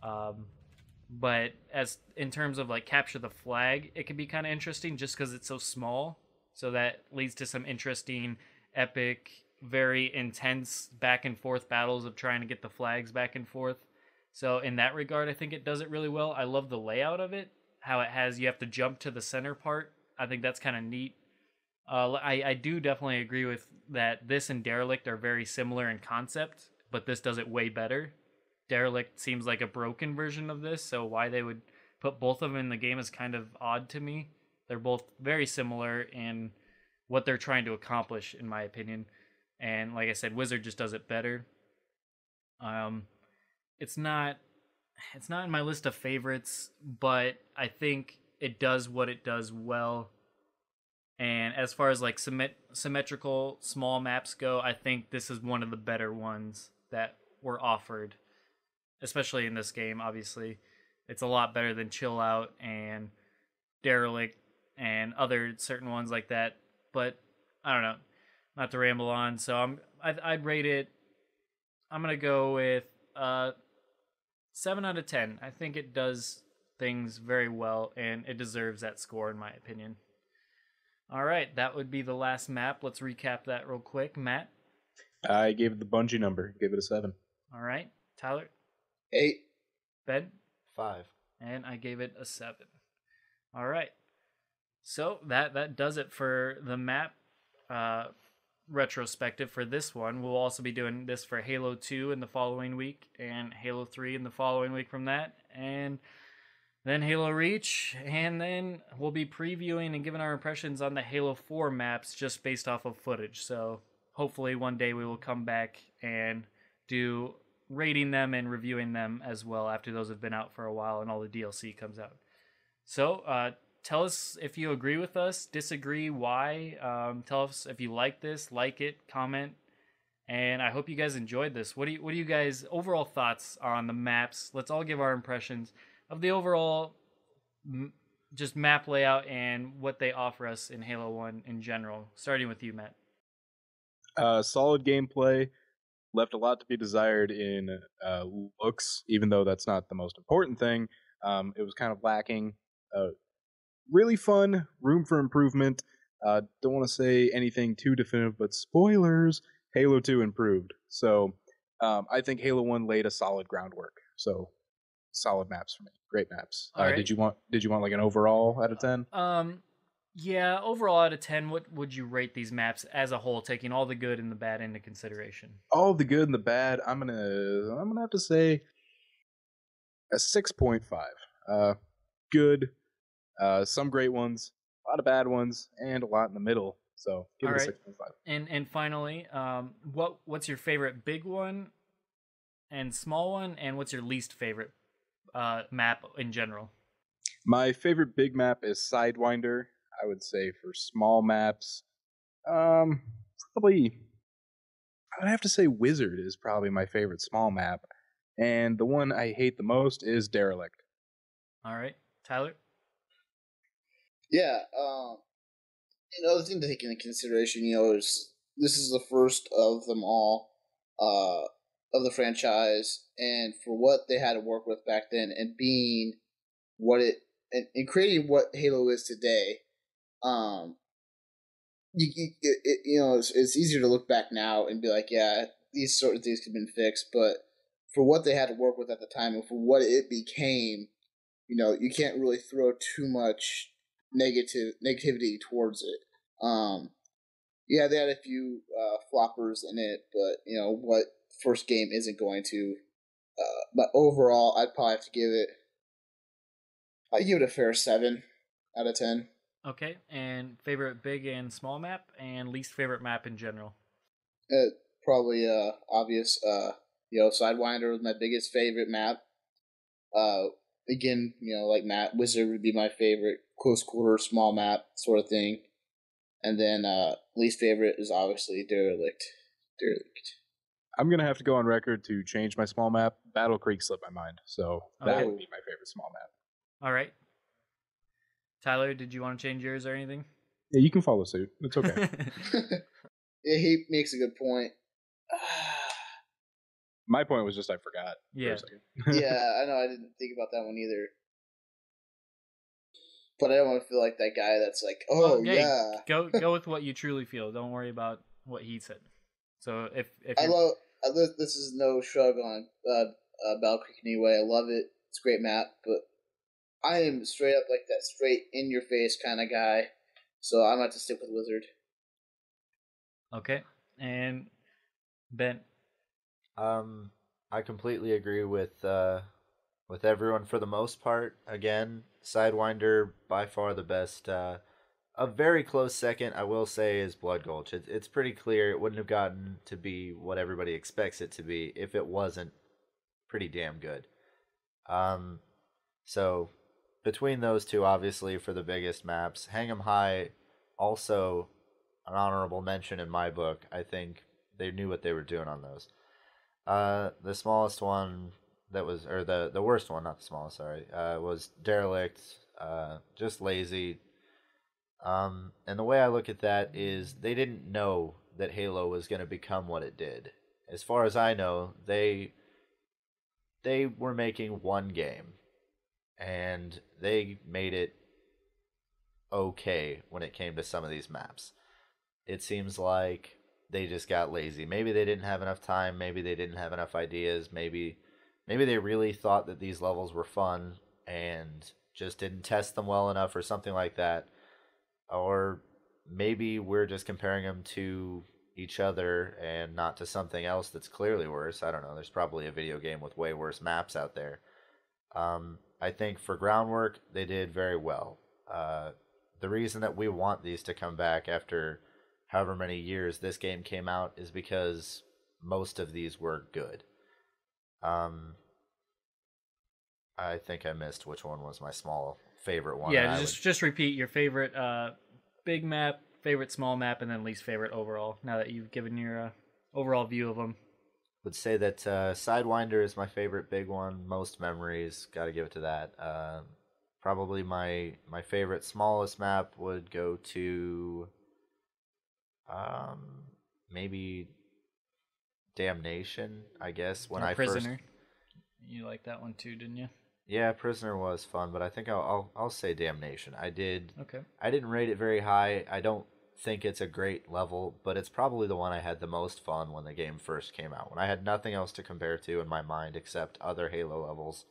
But as in terms of like Capture the Flag, it can be kind of interesting just because it's so small. So that leads to some interesting, epic, very intense back and forth battles of trying to get the flags back and forth. So in that regard, I think it does it really well. I love the layout of it, how it has, you have to jump to the center part. I think that's kind of neat. I do definitely agree with that. This and Derelict are very similar in concept, but this does it way better. Derelict seems like a broken version of this, so why they would put both of them in the game is kind of odd to me. They're both very similar in what they're trying to accomplish, in my opinion. And like I said, Wizard just does it better. It's not in my list of favorites, but I think it does what it does well. And as far as like symmetrical small maps go, I think this is one of the better ones that were offered, especially in this game. Obviously, it's a lot better than Chill Out and Derelict and other certain ones like that. But I don't know, not to ramble on. So I'd rate it. I'm gonna go with 7 out of 10. I think it does things very well, and it deserves that score in my opinion. All right, that would be the last map. Let's recap that real quick. Matt? I gave it the Bungie number. Gave it a 7. All right. Tyler? 8. Ben? 5. And I gave it a 7. All right. So that does it for the map retrospective for this one. We'll also be doing this for Halo 2 in the following week and Halo 3 in the following week from that. And then Halo Reach, and then we'll be previewing and giving our impressions on the Halo 4 maps just based off of footage. So hopefully one day we will come back and do rating them and reviewing them as well after those have been out for a while and all the DLC comes out. So tell us if you agree with us, disagree, why. Tell us if you like this, like it, comment. And I hope you guys enjoyed this. What do you guys' overall thoughts on the maps? Let's all give our impressions of the overall just map layout and what they offer us in Halo 1 in general. Starting with you, Matt. Solid gameplay. Left a lot to be desired in looks, even though that's not the most important thing. It was kind of lacking. Really fun, room for improvement. Don't want to say anything too definitive, but spoilers, Halo 2 improved. So I think Halo 1 laid a solid groundwork. So solid maps for me. Great maps. Right. Did you want like an overall out of 10? Yeah, overall out of 10, what would you rate these maps as a whole, taking all the good and the bad into consideration? All the good and the bad, I'm gonna have to say a 6.5. Good, some great ones, a lot of bad ones, and a lot in the middle. So give it a 6.5. And finally, what's your favorite big one and small one, and what's your least favorite map in general? My favorite big map is Sidewinder. I would say for small maps, probably I'd have to say Wizard is probably my favorite small map, and the one I hate the most is Derelict. All right, Tyler. Yeah, another thing to take into consideration, is this is the first of them all, of the franchise, and for what they had to work with back then, and being what it and creating what Halo is today, it's easier to look back now and be like, yeah, these sort of things could have been fixed, but for what they had to work with at the time and for what it became, you can't really throw too much negativity towards it. Yeah, they had a few floppers in it, but what first game isn't going to. But overall, I'd probably have to give it a fair 7 out of 10. Okay, and favorite big and small map, and least favorite map in general? Probably obvious. Sidewinder was my biggest favorite map. Again, like Matt, Wizard would be my favorite close quarter small map sort of thing. And then least favorite is obviously Derelict. I'm going to have to go on record to change my small map. Battle Creek slipped my mind, so that would be my favorite small map. All right. Tyler, did you want to change yours or anything? Yeah, you can follow suit. It's okay. Yeah, he makes a good point. My point was just I forgot. Yeah. Yeah, I know. I didn't think about that one either. But I don't want to feel like that guy that's like, yeah. Go with what you truly feel. Don't worry about what he said. So if this is no shrug on Battle Creek anyway. I love it. It's a great map, but I am straight up like that straight in your face kind of guy. So I'm going to have to stick with Wizard. Okay. And Ben? I completely agree with everyone for the most part. Again, Sidewinder by far the best. A very close second, I will say, is Blood Gulch. It's pretty clear it wouldn't have gotten to be what everybody expects it to be if it wasn't pretty damn good. So between those two, obviously, for the biggest maps, hang 'em high. also an honorable mention in my book. I think they knew what they were doing on those. The smallest one that was, or the worst one, not the smallest, sorry, was Derelict. Just lazy. And the way I look at that is they didn't know that Halo was going to become what it did. As far as I know, they were making one game, and they made it okay when it came to some of these maps. It seems like they just got lazy. Maybe they didn't have enough time. Maybe they didn't have enough ideas. Maybe they really thought that these levels were fun and just didn't test them well enough or something like that. Or maybe we're just comparing them to each other and not to something else that's clearly worse. I don't know. There's probably a video game with way worse maps out there. I think for groundwork, they did very well. The reason that we want these to come back after however many years this game came out is because most of these were good. I think I missed which one was my small favorite one. Yeah, just repeat your favorite big map, favorite small map, and then least favorite overall, now that you've given your overall view of them. Would say that Sidewinder is my favorite big one. Most memories, got to give it to that. Probably my favorite smallest map would go to maybe Damnation, I guess. When I Prisoner. You liked that one too, didn't you? Yeah, Prisoner was fun, but I think I'll say Damnation. I did. Okay. I didn't rate it very high. I don't think it's a great level, but it's probably the one I had the most fun when the game first came out. When I had nothing else to compare to in my mind except other Halo levels,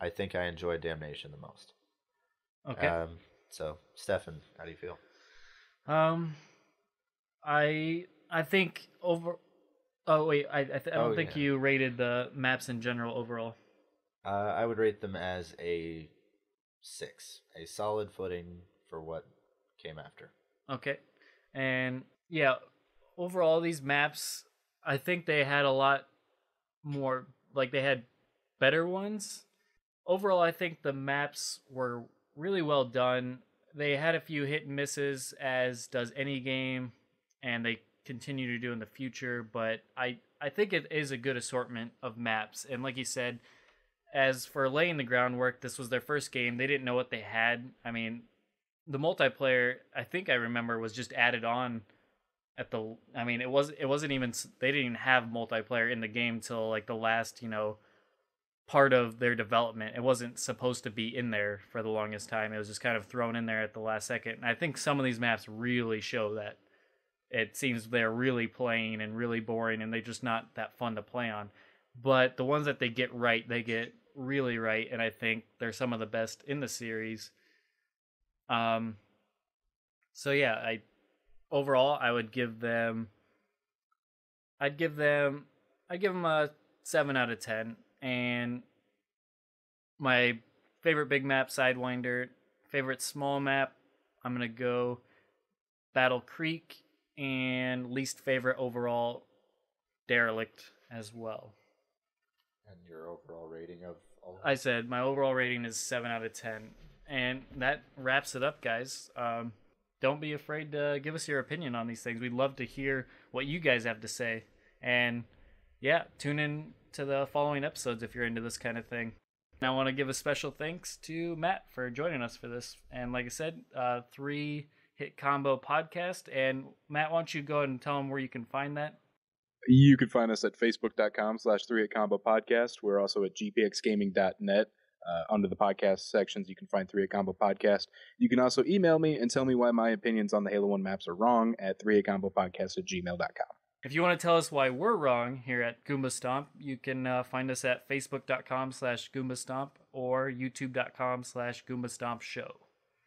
I think I enjoyed Damnation the most. Okay. So, Stefan, how do you feel? I think over. Oh wait, I don't think yeah. you rated the maps in general overall. I would rate them as a 6, a solid footing for what came after. Okay, and yeah, overall these maps, I think they had a lot more. Like they had better ones. Overall, I think the maps were really well done. They had a few hit and misses, as does any game, and they continue to do in the future, but I think it is a good assortment of maps. And like you said, as for laying the groundwork, this was their first game. They didn't know what they had. I mean, the multiplayer, I think I remember, was just added on at the. I mean, it wasn't even. They didn't even have multiplayer in the game till like the last, part of their development. It wasn't supposed to be in there for the longest time. It was just kind of thrown in there at the last second. And I think some of these maps really show that. It seems they're really plain and really boring, and they're just not that fun to play on. But the ones that they get right, they get really right, and I think they're some of the best in the series. So yeah, overall I would give them. I'd give them a 7 out of 10. And my favorite big map, Sidewinder. Favorite small map, I'm gonna go Battle Creek. And least favorite overall, Derelict as well. And your overall rating of all? I said my overall rating is 7 out of 10. And that wraps it up, guys. Don't be afraid to give us your opinion on these things. We'd love to hear what you guys have to say. And yeah, tune in to the following episodes if you're into this kind of thing. And I want to give a special thanks to Matt for joining us for this. And like I said, 3 Hit Combo Podcast. And Matt, why don't you go ahead and tell them where you can find that? You can find us at facebook.com/3hitcombo podcast. We're also at gpxgaming.net. Under the podcast sections, you can find 3 Hit Combo Podcast. You can also email me and tell me why my opinions on the Halo 1 maps are wrong at 3hitcombopodcast@gmail.com. If you want to tell us why we're wrong here at Goomba Stomp, you can find us at facebook.com/Goomba Stomp or youtube.com/Goomba Stomp Show.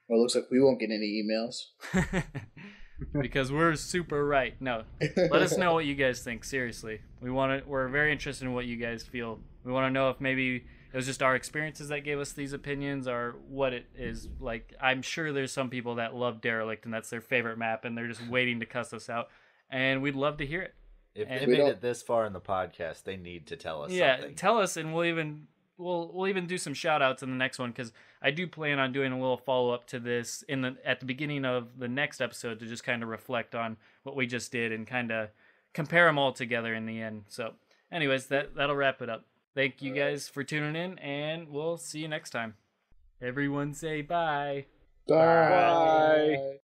Well, it looks like we won't get any emails. Because we're super right. No, let us know what you guys think. Seriously, we're very interested in what you guys feel. We want to know if maybe it was just our experiences that gave us these opinions, or what it is like. I'm sure there's some people that love Derelict and that's their favorite map, and they're just waiting to cuss us out. And we'd love to hear it. If they made it this far in the podcast, they need to tell us something. Yeah, tell us, and we'll even we'll even do some shout outs in the next one, because I do plan on doing a little follow up to this at the beginning of the next episode to just kind of reflect on what we just did and kind of compare them all together in the end. So, anyways, that'll wrap it up. Thank you guys for tuning in, and we'll see you next time. Everyone say bye. Bye. Bye.